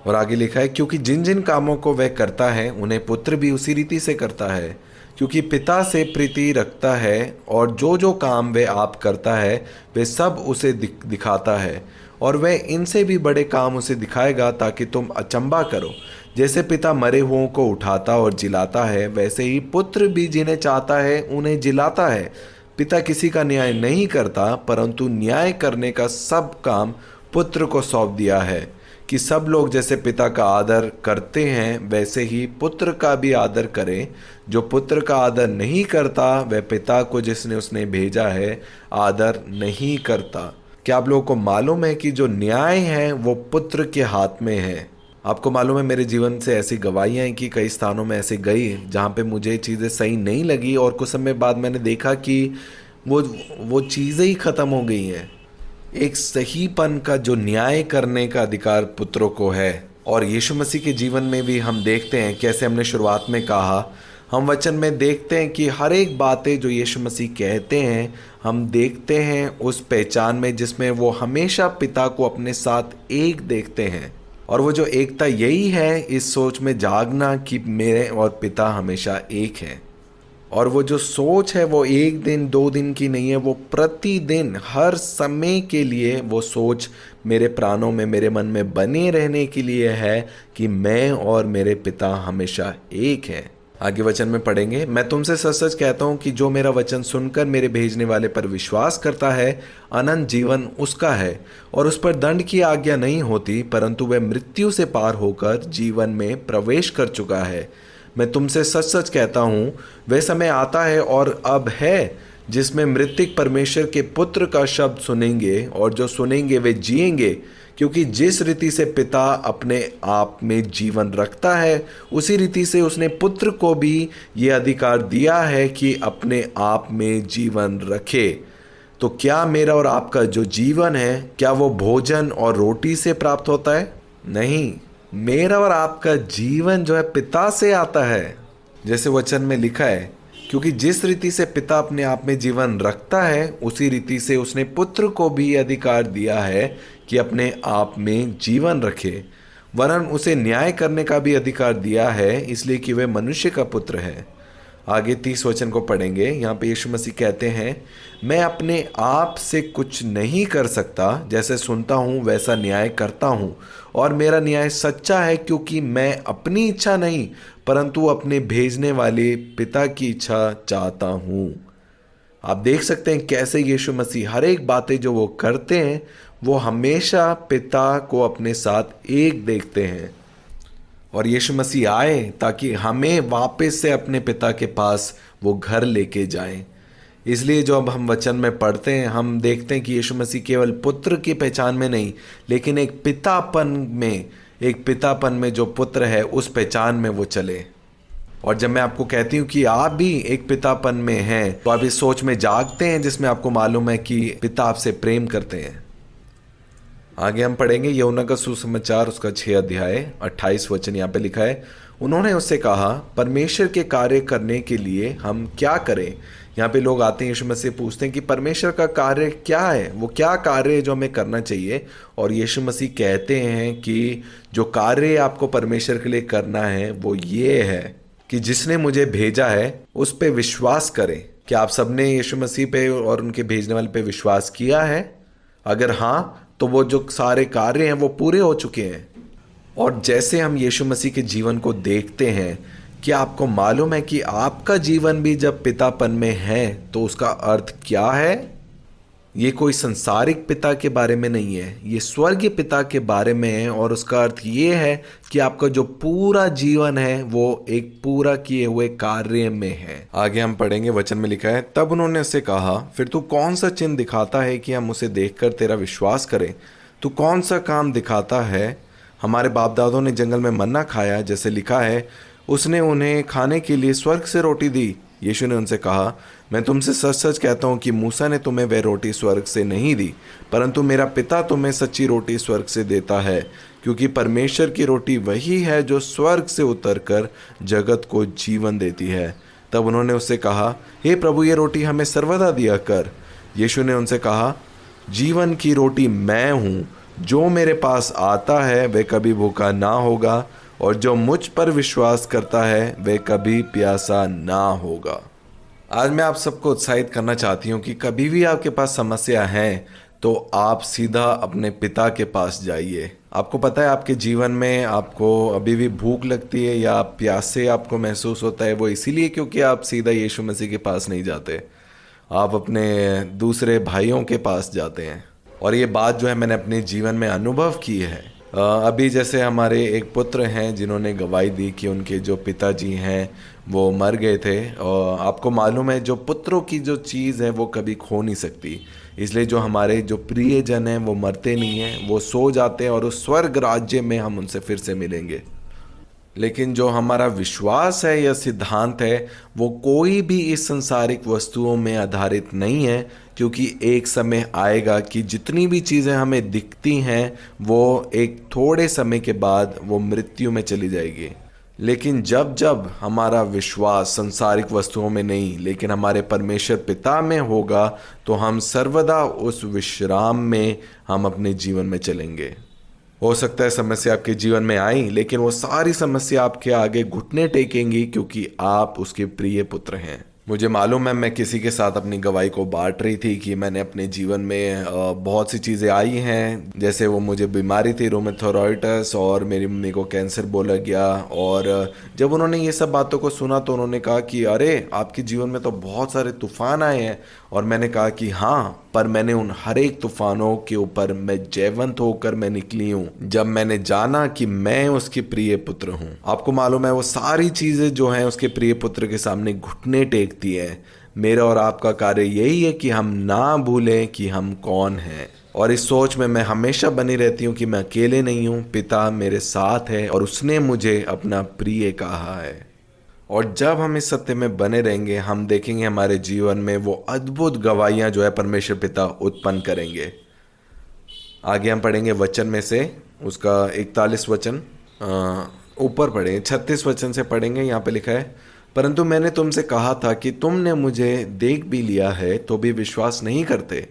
और आगे लिखा है क्योंकि जिन जिन कामों को वह करता है उन्हें पुत्र भी उसी रीति से करता है, क्योंकि पिता से प्रीति रखता है। और जो जो काम वह आप करता है वे सब उसे दिखाता है, और वह इनसे भी बड़े काम उसे दिखाएगा ताकि तुम अचंभा करो। जैसे पिता मरे हुओं को उठाता और जिलाता है, वैसे ही पुत्र भी जिन्हें चाहता है उन्हें जिलाता है। पिता किसी का न्याय नहीं करता, परंतु न्याय करने का सब काम पुत्र को सौंप दिया है, कि सब लोग जैसे पिता का आदर करते हैं वैसे ही पुत्र का भी आदर करें। जो पुत्र का आदर नहीं करता वह पिता को जिसने उसने भेजा है आदर नहीं करता। क्या आप लोगों को मालूम है कि जो न्याय है वो पुत्र के हाथ में है। आपको मालूम है मेरे जीवन से ऐसी गवाहियाँ हैं कि कई स्थानों में ऐसे गई जहाँ पे मुझे चीज़ें सही नहीं लगी और कुछ समय बाद मैंने देखा कि वो चीज़ें ही ख़त्म हो गई हैं। एक सहीपन का जो न्याय करने का अधिकार पुत्रों को है। और यीशु मसीह के जीवन में भी हम देखते हैं, कैसे हमने शुरुआत में कहा, हम वचन में देखते हैं कि हर एक बातें जो यीशु मसीह कहते हैं हम देखते हैं उस पहचान में जिसमें वो हमेशा पिता को अपने साथ एक देखते हैं। और वो जो एकता यही है इस सोच में जागना कि मेरे और पिता हमेशा एक हैं। और वो जो सोच है वो एक दिन दो दिन की नहीं है, वो प्रतिदिन हर समय के लिए वो सोच मेरे प्राणों में मेरे मन में बने रहने के लिए है कि मैं और मेरे पिता हमेशा एक हैं। आगे वचन में पढ़ेंगे, मैं तुमसे सच सच कहता हूँ कि जो मेरा वचन सुनकर मेरे भेजने वाले पर विश्वास करता है अनंत जीवन उसका है और उस पर दंड की आज्ञा नहीं होती, परंतु वह मृत्यु से पार होकर जीवन में प्रवेश कर चुका है। मैं तुमसे सच सच कहता हूँ वह समय आता है और अब है जिसमें मृतक परमेश्वर के पुत्र का शब्द सुनेंगे और जो सुनेंगे वे जिएंगे, क्योंकि जिस रीति से पिता अपने आप में जीवन रखता है उसी रीति से उसने पुत्र को भी ये अधिकार दिया है कि अपने आप में जीवन रखे। तो क्या मेरा और आपका जो जीवन है क्या वो भोजन और रोटी से प्राप्त होता है? नहीं, मेरा और आपका जीवन जो है पिता से आता है। जैसे वचन में लिखा है, क्योंकि जिस रीति से पिता अपने आप में जीवन रखता है उसी रीति से उसने पुत्र को भी अधिकार दिया है कि अपने आप में जीवन रखे, वरन उसे न्याय करने का भी अधिकार दिया है, इसलिए कि वह मनुष्य का पुत्र है। आगे 30 वचन को पढ़ेंगे। यहाँ पे यीशु मसीह कहते हैं, मैं अपने आप से कुछ नहीं कर सकता, जैसे सुनता हूँ वैसा न्याय करता हूँ और मेरा न्याय सच्चा है, क्योंकि मैं अपनी इच्छा नहीं परंतु अपने भेजने वाले पिता की इच्छा चाहता हूँ। आप देख सकते हैं कैसे यीशु मसीह हर एक बातें जो वो करते हैं वो हमेशा पिता को अपने साथ एक देखते हैं। और यीशु मसीह आए ताकि हमें वापस से अपने पिता के पास वो घर लेके जाएं। इसलिए जो अब हम वचन में पढ़ते हैं हम देखते हैं कि यीशु मसीह केवल पुत्र की पहचान में नहीं लेकिन एक पितापन में जो पुत्र है उस पहचान में वो चले। और जब मैं आपको कहती हूँ कि आप भी एक पितापन में हैं तो आप इस सोच में जागते हैं जिसमें आपको मालूम है कि पिता आपसे प्रेम करते हैं। आगे हम पढ़ेंगे यूहन्ना का सुसमाचार उसका 6 अध्याय 28 वचन। यहाँ पे लिखा है, उन्होंने उससे कहा, परमेश्वर के कार्य करने के लिए हम क्या करें? यहाँ पे लोग आते हैं यीशु मसीह से पूछते हैं कि परमेश्वर का कार्य क्या है, वो क्या कार्य है जो हमें करना चाहिए। और यीशु मसीह कहते हैं कि जो कार्य आपको परमेश्वर के लिए करना है वो ये है कि जिसने मुझे भेजा है उस पे विश्वास करें। क्या आप सबने यीशु मसीह पे और उनके भेजने वाले पे विश्वास किया है? अगर हाँ तो वो जो सारे कार्य हैं वो पूरे हो चुके हैं। और जैसे हम यीशु मसीह के जीवन को देखते हैं, क्या आपको मालूम है कि आपका जीवन भी जब पितापन में है तो उसका अर्थ क्या है? ये कोई संसारिक पिता के बारे में नहीं है, ये स्वर्गीय पिता के बारे में है। और उसका अर्थ ये है कि आपका जो पूरा जीवन है वो एक पूरा किए हुए कार्य में है। आगे हम पढ़ेंगे, वचन में लिखा है, तब उन्होंने उससे कहा, फिर तू कौन सा चिन्ह दिखाता है कि हम उसे देखकर तेरा विश्वास करें? तू कौन सा काम दिखाता है? हमारे बाप दादों ने जंगल में मन्ना खाया, जैसे लिखा है, उसने उन्हें खाने के लिए स्वर्ग से रोटी दी। यीशु ने उनसे कहा, मैं तुमसे सच सच कहता हूँ कि मूसा ने तुम्हें वह रोटी स्वर्ग से नहीं दी, परंतु मेरा पिता तुम्हें सच्ची रोटी स्वर्ग से देता है, क्योंकि परमेश्वर की रोटी वही है जो स्वर्ग से उतरकर जगत को जीवन देती है। तब उन्होंने उससे कहा, हे प्रभु, ये रोटी हमें सर्वदा दिया कर। यीशु ने उनसे कहा, जीवन की रोटी मैं हूँ, जो मेरे पास आता है वह कभी भूखा ना होगा और जो मुझ पर विश्वास करता है वह कभी प्यासा ना होगा। आज मैं आप सबको उत्साहित करना चाहती हूँ कि कभी भी आपके पास समस्या है तो आप सीधा अपने पिता के पास जाइए। आपको पता है आपके जीवन में आपको अभी भी भूख लगती है या प्यासे आपको महसूस होता है, वो इसीलिए क्योंकि आप सीधा यीशु मसीह के पास नहीं जाते, आप अपने दूसरे भाइयों के पास जाते हैं। और ये बात जो है मैंने अपने जीवन में अनुभव की है अभी जैसे हमारे एक पुत्र हैं जिन्होंने गवाही दी कि उनके जो पिताजी हैं वो मर गए थे, और आपको मालूम है जो पुत्रों की जो चीज़ है वो कभी खो नहीं सकती। इसलिए जो हमारे जो प्रियजन हैं वो मरते नहीं हैं, वो सो जाते हैं और उस स्वर्ग राज्य में हम उनसे फिर से मिलेंगे। लेकिन जो हमारा विश्वास है या सिद्धांत है वो कोई भी इस संसारिक वस्तुओं में आधारित नहीं है, क्योंकि एक समय आएगा कि जितनी भी चीज़ें हमें दिखती हैं वो एक थोड़े समय के बाद वो मृत्यु में चली जाएगी। लेकिन जब जब हमारा विश्वास संसारिक वस्तुओं में नहीं लेकिन हमारे परमेश्वर पिता में होगा, तो हम सर्वदा उस विश्राम में हम अपने जीवन में चलेंगे। हो सकता है समस्या आपके जीवन में आई, लेकिन वो सारी समस्या आपके आगे घुटने टेकेंगी, क्योंकि आप उसके प्रिय पुत्र हैं। मुझे मालूम है मैं किसी के साथ अपनी गवाही को बांट रही थी कि मैंने अपने जीवन में बहुत सी चीज़ें आई हैं। जैसे वो मुझे बीमारी थी रूमेटोइडस, और मेरी मम्मी को कैंसर बोला गया। और जब उन्होंने ये सब बातों को सुना तो उन्होंने कहा कि अरे आपके जीवन में तो बहुत सारे तूफान आए हैं। और मैंने कहा कि हाँ, पर मैंने उन हर एक तूफानों के ऊपर मैं जयवंत होकर मैं निकली हूँ जब मैंने जाना कि मैं उसके प्रिय पुत्र हूँ। आपको मालूम है वो सारी चीज़ें जो हैं उसके प्रिय पुत्र के सामने घुटने टेकती हैं। मेरा और आपका कार्य यही है कि हम ना भूलें कि हम कौन हैं, और इस सोच में मैं हमेशा बनी रहती हूँ कि मैं अकेले नहीं हूँ, पिता मेरे साथ है और उसने मुझे अपना प्रिय कहा है। और जब हम इस सत्य में बने रहेंगे हम देखेंगे हमारे जीवन में वो अद्भुत गवाहियाँ जो है परमेश्वर पिता उत्पन्न करेंगे। आगे हम पढ़ेंगे वचन में से उसका 41 वचन, ऊपर पढ़ेंगे 36 वचन से पढ़ेंगे। यहाँ पे लिखा है, परंतु मैंने तुमसे कहा था कि तुमने मुझे देख भी लिया है तो भी विश्वास नहीं करते।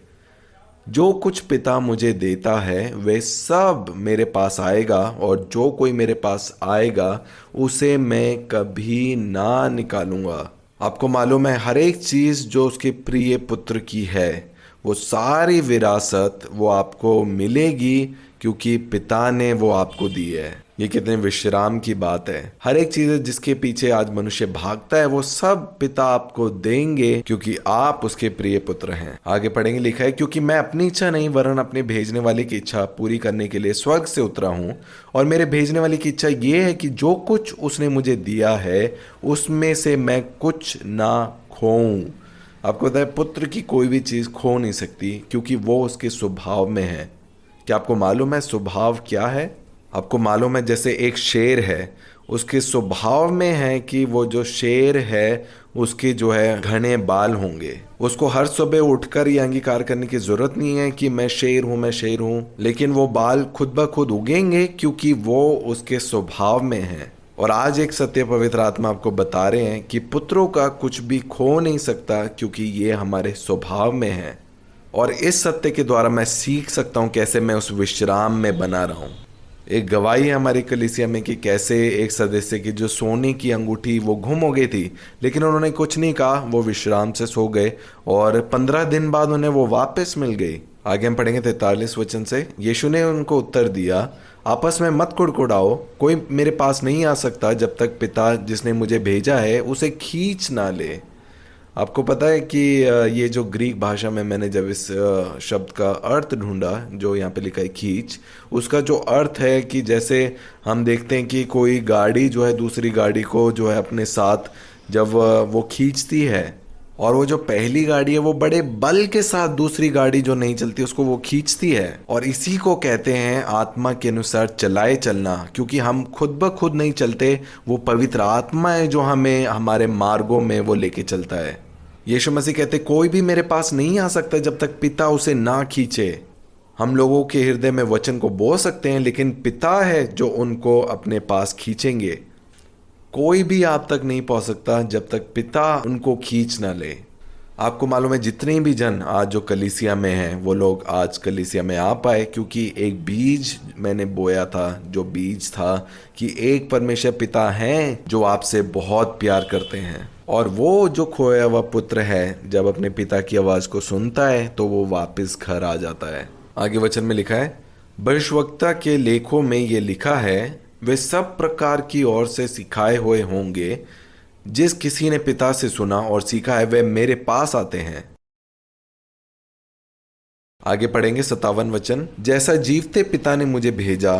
जो कुछ पिता मुझे देता है वे सब मेरे पास आएगा, और जो कोई मेरे पास आएगा उसे मैं कभी ना निकालूंगा। आपको मालूम है हर एक चीज़ जो उसके प्रिय पुत्र की है वो सारी विरासत वो आपको मिलेगी, क्योंकि पिता ने वो आपको दी है। ये कितने विश्राम की बात है। हर एक चीज जिसके पीछे आज मनुष्य भागता है वो सब पिता आपको देंगे, क्योंकि आप उसके प्रिय पुत्र हैं। आगे पढ़ेंगे, लिखा है, क्योंकि मैं अपनी इच्छा नहीं वरन अपने भेजने वाले की इच्छा पूरी करने के लिए स्वर्ग से उतरा हूं, और मेरे भेजने वाले की इच्छा ये है कि जो कुछ उसने मुझे दिया है उसमें से मैं कुछ ना खोऊं। आपको पता है पुत्र की कोई भी चीज खो नहीं सकती, क्योंकि वो उसके स्वभाव में है। क्या आपको मालूम है स्वभाव क्या है? आपको मालूम है जैसे एक शेर है, उसके स्वभाव में है कि वो जो शेर है उसके जो है घने बाल होंगे। उसको हर सुबह उठकर ये अंगीकार करने की जरूरत नहीं है कि मैं शेर हूं, मैं शेर हूं, लेकिन वो बाल खुद ब खुद उगेंगे, क्योंकि वो उसके स्वभाव में है। और आज एक सत्य पवित्र आत्मा आपको बता रहे हैं कि पुत्रों का कुछ भी खो नहीं सकता, क्योंकि ये हमारे स्वभाव में है। और इस सत्य के द्वारा मैं सीख सकता हूं कैसे मैं उस विश्राम में बना रहा हूं। एक गवाही है हमारी कलीसिया में कि कैसे एक सदस्य की जो सोने की अंगूठी वो गुम हो गई थी, लेकिन उन्होंने कुछ नहीं कहा, वो विश्राम से सो गए और 15 दिन बाद उन्हें वो वापस मिल गई। आगे हम पढ़ेंगे 43 वचन से, यीशु ने उनको उत्तर दिया, आपस में मत कुड़कुड़ाओ, कोई मेरे पास नहीं आ सकता जब तक पिता जिसने मुझे भेजा है उसे खींच ना ले। आपको पता है कि ये जो ग्रीक भाषा में मैंने जब इस शब्द का अर्थ ढूंढा, जो यहाँ पे लिखा है खींच, उसका जो अर्थ है कि जैसे हम देखते हैं कि कोई गाड़ी जो है दूसरी गाड़ी को जो है अपने साथ जब वो खींचती है, और वो जो पहली गाड़ी है वो बड़े बल के साथ दूसरी गाड़ी जो नहीं चलती उसको वो खींचती है। और इसी को कहते हैं आत्मा के अनुसार चलाए चलना, क्योंकि हम खुद ब खुद नहीं चलते, वो पवित्र आत्मा है जो हमें हमारे मार्गों में वो लेके चलता है। यीशु मसीह कहते कोई भी मेरे पास नहीं आ सकता जब तक पिता उसे ना खींचे। हम लोगों के हृदय में वचन को बो सकते हैं, लेकिन पिता है जो उनको अपने पास खींचेंगे। कोई भी आप तक नहीं पहुंच सकता जब तक पिता उनको खींच ना ले। आपको मालूम है जितने भी जन आज जो कलीसिया में हैं वो लोग आज कलीसिया में आ पाए, क्योंकि एक बीज मैंने बोया था, जो बीज था कि एक परमेश्वर पिता हैं जो आपसे बहुत प्यार करते हैं, और वो जो खोया हुआ पुत्र है जब अपने पिता की आवाज को सुनता है तो वो वापस घर आ जाता है। आगे वचन में लिखा है, भविष्यवक्ता के लेखों में ये लिखा है, वे सब प्रकार की ओर से सिखाए हुए होंगे, जिस किसी ने पिता से सुना और सीखा है वे मेरे पास आते हैं। आगे पढ़ेंगे 57 वचन, जैसा जीवते पिता ने मुझे भेजा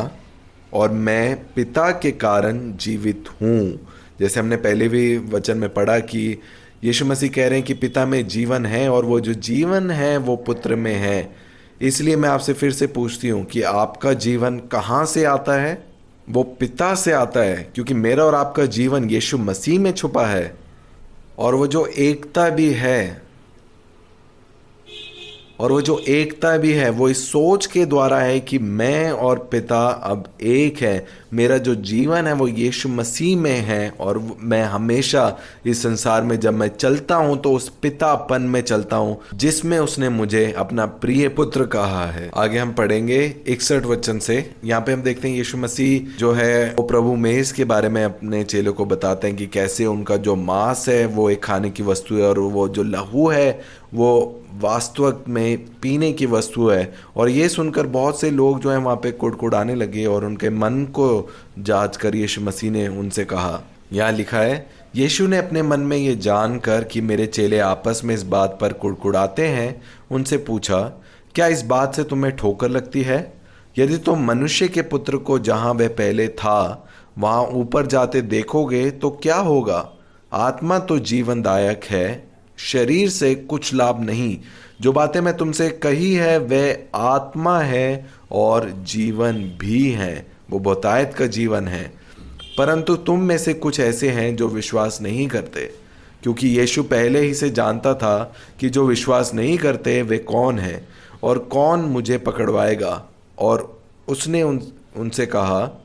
और मैं पिता के कारण जीवित हूँ। जैसे हमने पहले भी वचन में पढ़ा कि यीशु मसीह कह रहे हैं कि पिता में जीवन है और वो जो जीवन है वो पुत्र में है। इसलिए मैं आपसे फिर से पूछती हूँ कि आपका जीवन कहाँ से आता है? वो पिता से आता है, क्योंकि मेरा और आपका जीवन यीशु मसीह में छुपा है। और वो जो एकता भी है वो इस सोच के द्वारा है कि मैं और पिता अब एक है। मेरा जो जीवन है वो यीशु मसीह में है और मैं हमेशा इस संसार में जब मैं चलता हूं तो उस पितापन में चलता हूं जिसमें उसने मुझे अपना प्रिय पुत्र कहा है। आगे हम पढ़ेंगे 61 वचन से। यहाँ पे हम देखते हैं यीशु मसीह जो है वो प्रभु मेज के बारे में अपने चेलों को बताते हैं कि कैसे उनका जो मांस है वो एक खाने की वस्तु है और वो जो लहू है वो वास्तव में पीने की वस्तु है। और ये सुनकर बहुत से लोग जो हैं वहाँ पे कुड़कुड़ाने लगे और उनके मन को जांच कर यीशु मसीह ने उनसे कहा, यहाँ लिखा है, यीशु ने अपने मन में ये जानकर कि मेरे चेले आपस में इस बात पर कुड़कुड़ाते हैं उनसे पूछा, क्या इस बात से तुम्हें ठोकर लगती है? यदि तुम मनुष्य के पुत्र को जहाँ वह पहले था वहाँ ऊपर जाते देखोगे तो क्या होगा? आत्मा तो जीवनदायक है, शरीर से कुछ लाभ नहीं। जो बातें मैं तुमसे कही है वह आत्मा है और जीवन भी है, वो बहुतायत का जीवन है। परंतु तुम में से कुछ ऐसे हैं जो विश्वास नहीं करते। क्योंकि यीशु पहले ही से जानता था कि जो विश्वास नहीं करते वे कौन हैं और कौन मुझे पकड़वाएगा। और उसने उनसे कहा,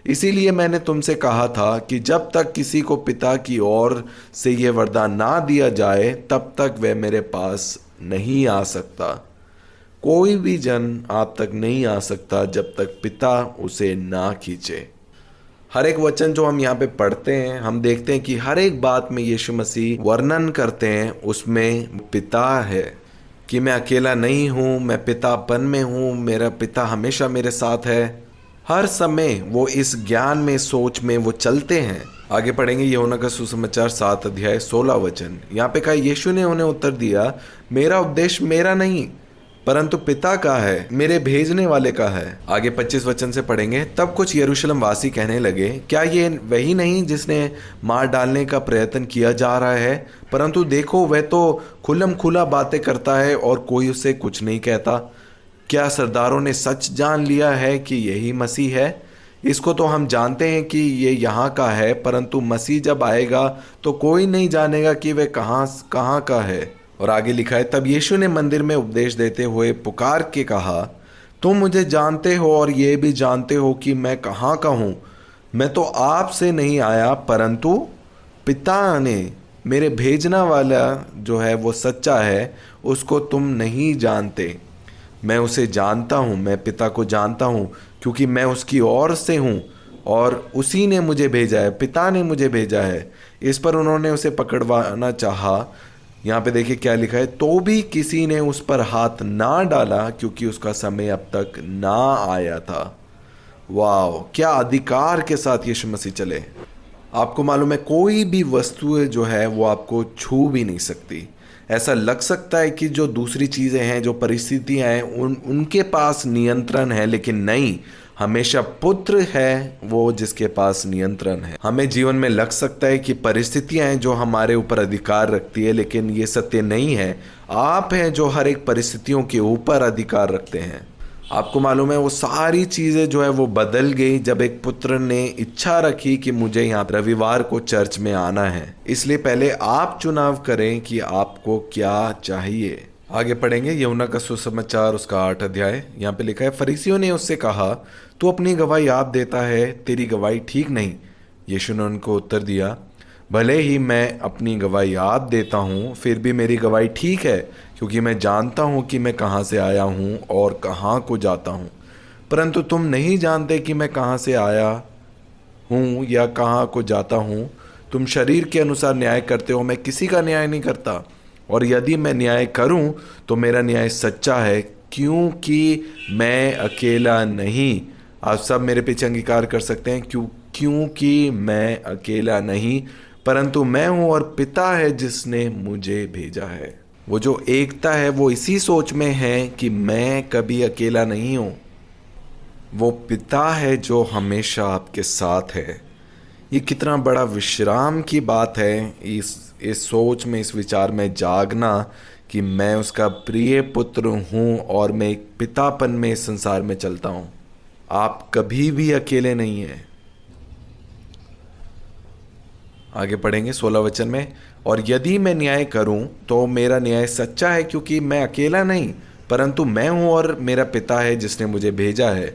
इसीलिए मैंने तुमसे कहा था कि जब तक किसी को पिता की ओर से यह वरदान ना दिया जाए तब तक वह मेरे पास नहीं आ सकता। कोई भी जन आप तक नहीं आ सकता जब तक पिता उसे ना खींचे। हर एक वचन जो हम यहाँ पे पढ़ते हैं हम देखते हैं कि हर एक बात में यीशु मसीह वर्णन करते हैं, उसमें पिता है कि मैं अकेला नहीं हूँ, मैं पितापन में हूँ, मेरा पिता हमेशा मेरे साथ है। हर समय वो इस ज्ञान में सोच में वो चलते हैं। आगे पढ़ेंगे यूहन्ना का सुसमाचार 7 अध्याय 16 वचन। यहाँ पे कहा, यीशु ने उन्हें उत्तर दिया, मेरा उपदेश मेरा नहीं परंतु पिता का है, मेरे भेजने वाले का है। आगे 25 वचन से पढ़ेंगे, तब कुछ यरूशलेम वासी कहने लगे, क्या ये वही नहीं जिसने मार डालने का प्रयत्न किया जा रहा है? परंतु देखो वह तो खुल्लम खुला बातें करता है और कोई उसे कुछ नहीं कहता। क्या सरदारों ने सच जान लिया है कि यही मसीह है? इसको तो हम जानते हैं कि ये यहाँ का है, परंतु मसीह जब आएगा तो कोई नहीं जानेगा कि वह कहाँ का है। और आगे लिखा है, तब यीशु ने मंदिर में उपदेश देते हुए पुकार के कहा, तुम मुझे जानते हो और ये भी जानते हो कि मैं कहाँ का हूँ। मैं तो आपसे नहीं आया परंतु पिता ने मेरे भेजना वाला जो है वो सच्चा है, उसको तुम नहीं जानते। मैं उसे जानता हूँ, मैं पिता को जानता हूँ क्योंकि मैं उसकी ओर से हूँ और उसी ने मुझे भेजा है, पिता ने मुझे भेजा है। इस पर उन्होंने उसे पकड़वाना चाहा। यहाँ पे देखिए क्या लिखा है, तो भी किसी ने उस पर हाथ ना डाला क्योंकि उसका समय अब तक ना आया था। वाह, क्या अधिकार के साथ यीशु मसीह चले। आपको मालूम है कोई भी वस्तु जो है वो आपको छू भी नहीं सकती। ऐसा लग सकता है कि जो दूसरी चीज़ें हैं, जो परिस्थितियां हैं, उनके पास नियंत्रण है, लेकिन नहीं, हमेशा पुत्र है वो जिसके पास नियंत्रण है। हमें जीवन में लग सकता है कि परिस्थितियां हैं जो हमारे ऊपर अधिकार रखती है, लेकिन ये सत्य नहीं है। आप हैं जो हर एक परिस्थितियों के ऊपर अधिकार रखते हैं। आपको मालूम है वो सारी चीज़ें जो है वो बदल गई जब एक पुत्र ने इच्छा रखी कि मुझे यहाँ रविवार को चर्च में आना है। इसलिए पहले आप चुनाव करें कि आपको क्या चाहिए। आगे पढ़ेंगे यूहन्ना का सुसमाचार उसका 8 अध्याय। यहाँ पे लिखा है, फरीसियों ने उससे कहा, तू अपनी गवाही आप देता है, तेरी गवाही ठीक नहीं। यीशु ने उनको उत्तर दिया, भले ही मैं अपनी गवाही आप देता हूँ, फिर भी मेरी गवाही ठीक है, क्योंकि मैं जानता हूँ कि मैं कहाँ से आया हूँ और कहाँ को जाता हूँ। परंतु तुम नहीं जानते कि मैं कहाँ से आया हूँ या कहाँ को जाता हूँ। तुम शरीर के अनुसार न्याय करते हो, मैं किसी का न्याय नहीं करता। और यदि मैं न्याय करूँ तो मेरा न्याय सच्चा है, क्योंकि मैं अकेला नहीं। आप सब मेरे पीछे अंगीकार कर सकते हैं, क्योंकि मैं अकेला नहीं, परंतु मैं हूँ और पिता है जिसने मुझे भेजा है। वो जो एकता है वो इसी सोच में है कि मैं कभी अकेला नहीं हूँ। वो पिता है जो हमेशा आपके साथ है। ये कितना बड़ा विश्राम की बात है, इस सोच में, इस विचार में जागना कि मैं उसका प्रिय पुत्र हूँ और मैं एक पितापन में इस संसार में चलता हूँ। आप कभी भी अकेले नहीं हैं। आगे पढ़ेंगे 16 वचन में। और यदि मैं न्याय करूं तो मेरा न्याय सच्चा है, क्योंकि मैं अकेला नहीं परंतु मैं हूं और मेरा पिता है जिसने मुझे भेजा है।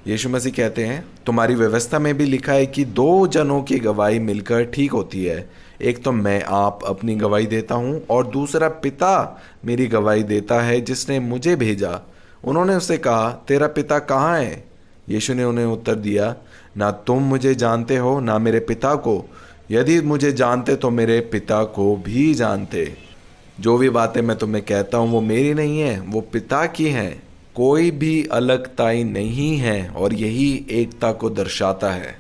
यीशु मसीह कहते हैं, तुम्हारी व्यवस्था में भी लिखा है कि 2 जनों की गवाही मिलकर ठीक होती है। एक तो मैं आप अपनी गवाही देता हूं और दूसरा पिता मेरी गवाही देता है जिसने मुझे भेजा। उन्होंने उससे कहा, तेरा पिता कहाँ है? यीशु ने उन्हें उत्तर दिया, ना तुम मुझे जानते हो ना मेरे पिता को। यदि मुझे जानते तो मेरे पिता को भी जानते। जो भी बातें मैं तुम्हें कहता हूँ वो मेरी नहीं है, वो पिता की हैं। कोई भी अलगताई नहीं है और यही एकता को दर्शाता है।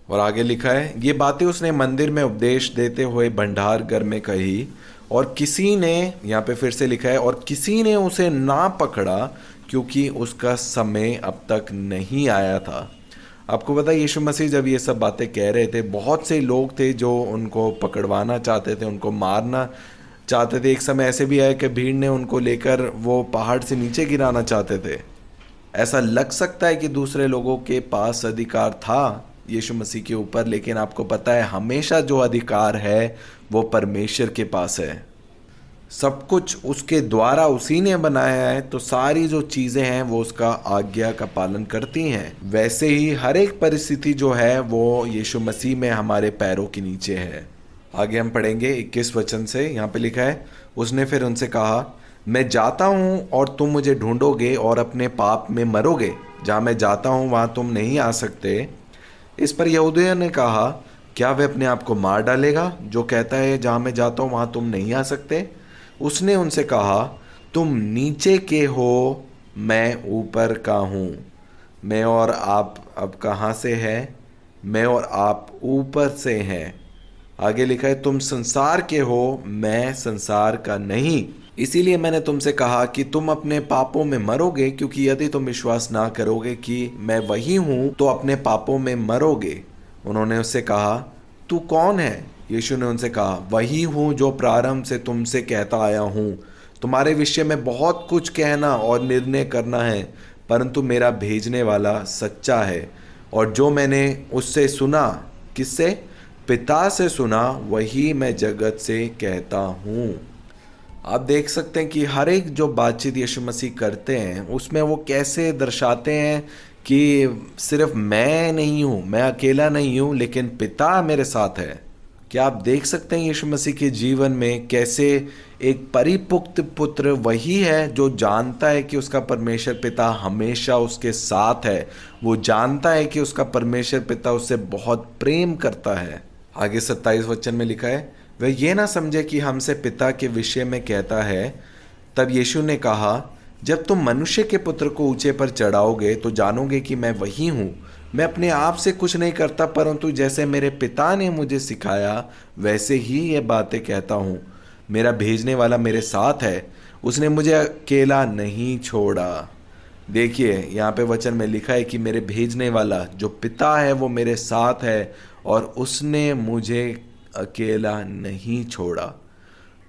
और आगे लिखा है, ये बातें उसने मंदिर में उपदेश देते हुए भंडार घर में कही, और किसी ने, यहाँ पे फिर से लिखा है, और किसी ने उसे ना पकड़ा क्योंकि उसका समय अब तक नहीं आया था। आपको पता है, यीशु मसीह जब ये सब बातें कह रहे थे, बहुत से लोग थे जो उनको पकड़वाना चाहते थे, उनको मारना चाहते थे। एक समय ऐसे भी आया कि भीड़ ने उनको लेकर वो पहाड़ से नीचे गिराना चाहते थे। ऐसा लग सकता है कि दूसरे लोगों के पास अधिकार था यीशु मसीह के ऊपर, लेकिन आपको पता है हमेशा जो अधिकार है वो परमेश्वर के पास है। सब कुछ उसके द्वारा उसी ने बनाया है, तो सारी जो चीज़ें हैं वो उसका आज्ञा का पालन करती हैं। वैसे ही हर एक परिस्थिति जो है वो यीशु मसीह में हमारे पैरों के नीचे है। आगे हम पढ़ेंगे 21 वचन से। यहाँ पे लिखा है, उसने फिर उनसे कहा, मैं जाता हूँ और तुम मुझे ढूंढोगे और अपने पाप में मरोगे। जहाँ मैं जाता हूँ वहाँ तुम नहीं आ सकते। इस पर यहूदियों ने कहा, क्या वह अपने आप को मार डालेगा जो कहता है जहाँ मैं जाता हूँ वहाँ तुम नहीं आ सकते? उसने उनसे कहा, तुम नीचे के हो, मैं ऊपर का हूँ। मैं और आप अब कहाँ से हैं? मैं और आप ऊपर से हैं। आगे लिखा है, तुम संसार के हो, मैं संसार का नहीं। इसीलिए मैंने तुमसे कहा कि तुम अपने पापों में मरोगे, क्योंकि यदि तुम विश्वास ना करोगे कि मैं वही हूँ तो अपने पापों में मरोगे। उन्होंने उससे कहा, तू कौन है? यीशु ने उनसे कहा, वही हूँ जो प्रारंभ से तुमसे कहता आया हूँ। तुम्हारे विषय में बहुत कुछ कहना और निर्णय करना है, परंतु मेरा भेजने वाला सच्चा है, और जो मैंने उससे सुना, किससे? पिता से सुना, वही मैं जगत से कहता हूँ। आप देख सकते हैं कि हर एक जो बातचीत यीशु मसीह करते हैं उसमें वो कैसे दर्शाते हैं कि सिर्फ मैं नहीं हूँ, मैं अकेला नहीं हूँ, लेकिन पिता मेरे साथ है। क्या आप देख सकते हैं यीशु मसीह के जीवन में कैसे एक परिपुक्त पुत्र वही है जो जानता है कि उसका परमेश्वर पिता हमेशा उसके साथ है। वो जानता है कि उसका परमेश्वर पिता उससे बहुत प्रेम करता है। आगे 27 वचन में लिखा है, वह ये ना समझे कि हमसे पिता के विषय में कहता है। तब यीशु ने कहा, जब तुम मनुष्य के पुत्र को ऊंचे पर चढ़ाओगे तो जानोगे कि मैं वही हूँ। मैं अपने आप से कुछ नहीं करता, परंतु जैसे मेरे पिता ने मुझे सिखाया वैसे ही ये बातें कहता हूँ। मेरा भेजने वाला मेरे साथ है, उसने मुझे अकेला नहीं छोड़ा। देखिए यहाँ पे वचन में लिखा है कि मेरे भेजने वाला जो पिता है वो मेरे साथ है और उसने मुझे अकेला नहीं छोड़ा।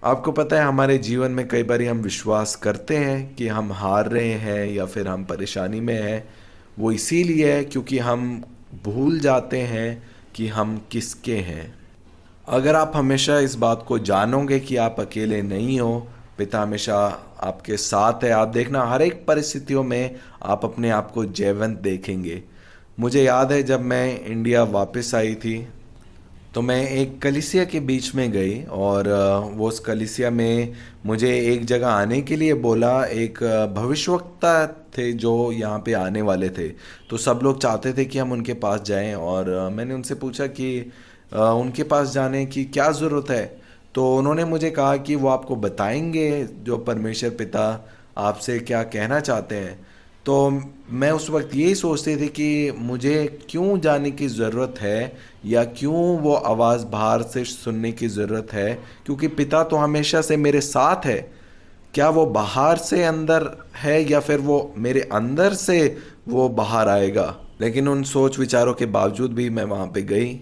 आपको पता है हमारे जीवन में कई बार हम विश्वास करते हैं कि हम हार रहे हैं या फिर हम परेशानी में हैं। वो इसीलिए है क्योंकि हम भूल जाते हैं कि हम किसके हैं। अगर आप हमेशा इस बात को जानोगे कि आप अकेले नहीं हो, पिता हमेशा आपके साथ है, आप देखना हर एक परिस्थितियों में आप अपने आप को जयवंत देखेंगे। मुझे याद है जब मैं इंडिया वापस आई थी तो मैं एक कलीसिया के बीच में गई और वो उस कलीसिया में मुझे एक जगह आने के लिए बोला। एक भविष्यवक्ता थे जो यहाँ पे आने वाले थे, तो सब लोग चाहते थे कि हम उनके पास जाएं और मैंने उनसे पूछा कि उनके पास जाने की क्या ज़रूरत है। तो उन्होंने मुझे कहा कि वो आपको बताएंगे जो परमेश्वर पिता आपसे क्या कहना चाहते हैं। तो मैं उस वक्त यही सोचती थी कि मुझे क्यों जाने की ज़रूरत है या क्यों वो आवाज़ बाहर से सुनने की ज़रूरत है, क्योंकि पिता तो हमेशा से मेरे साथ है। क्या वो बाहर से अंदर है या फिर वो मेरे अंदर से वो बाहर आएगा। लेकिन उन सोच विचारों के बावजूद भी मैं वहाँ पे गई,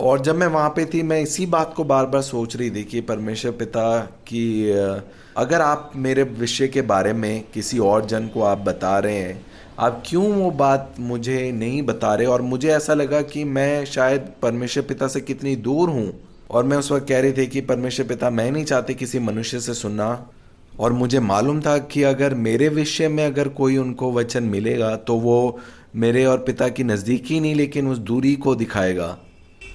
और जब मैं वहाँ पे थी मैं इसी बात को बार बार सोच रही थी कि परमेश्वर पिता की अगर आप मेरे विषय के बारे में किसी और जन को आप बता रहे हैं, आप क्यों वो बात मुझे नहीं बता रहे। और मुझे ऐसा लगा कि मैं शायद परमेश्वर पिता से कितनी दूर हूँ, और मैं उस वक्त कह रही थी कि परमेश्वर पिता मैं नहीं चाहती किसी मनुष्य से सुनना। और मुझे मालूम था कि अगर मेरे विषय में अगर कोई उनको वचन मिलेगा तो वो मेरे और पिता की नज़दीकी नहीं लेकिन उस दूरी को दिखाएगा।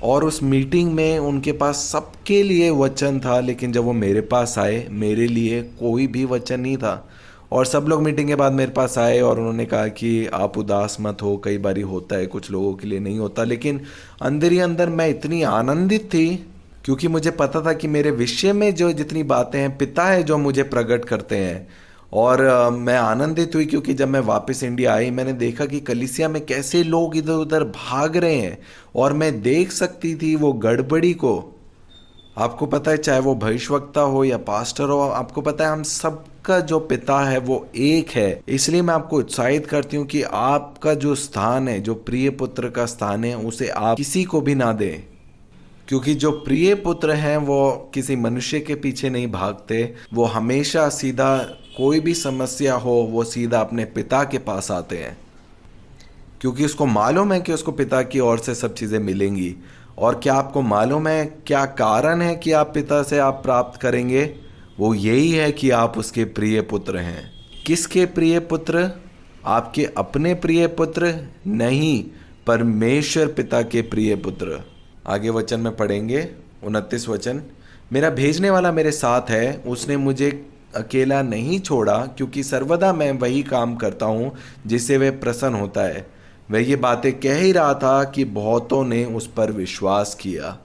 और उस मीटिंग में उनके पास सबके लिए वचन था, लेकिन जब वो मेरे पास आए मेरे लिए कोई भी वचन नहीं था। और सब लोग मीटिंग के बाद मेरे पास आए और उन्होंने कहा कि आप उदास मत हो, कई बारी होता है, कुछ लोगों के लिए नहीं होता। लेकिन अंदर ही अंदर मैं इतनी आनंदित थी क्योंकि मुझे पता था कि मेरे विषय में जो जितनी बातें हैं पिता है जो मुझे प्रकट करते हैं। और मैं आनंदित हुई क्योंकि जब मैं वापस इंडिया आई मैंने देखा कि कलीसिया में कैसे लोग इधर उधर भाग रहे हैं, और मैं देख सकती थी वो गड़बड़ी को। आपको पता है चाहे वो भविष्यवक्ता हो या पास्टर हो, आपको पता है हम सबका जो पिता है वो एक है। इसलिए मैं आपको उत्साहित करती हूँ कि आपका जो स्थान है, जो प्रिय पुत्र का स्थान है, उसे आप किसी को भी ना दें, क्योंकि जो प्रिय पुत्र हैं वो किसी मनुष्य के पीछे नहीं भागते। वो हमेशा सीधा कोई भी समस्या हो वो सीधा अपने पिता के पास आते हैं, क्योंकि उसको मालूम है कि उसको पिता की ओर से सब चीज़ें मिलेंगी। और क्या आपको मालूम है क्या कारण है कि आप पिता से आप प्राप्त करेंगे? वो यही है कि आप उसके प्रिय पुत्र हैं। किसके प्रिय पुत्र? आपके अपने प्रिय पुत्र नहीं, परमेश्वर पिता के प्रिय पुत्र। आगे वचन में पढ़ेंगे 29 वचन। मेरा भेजने वाला मेरे साथ है, उसने मुझे अकेला नहीं छोड़ा, क्योंकि सर्वदा मैं वही काम करता हूँ जिससे वह प्रसन्न होता है। वह ये बातें कह ही रहा था कि बहुतों ने उस पर विश्वास किया।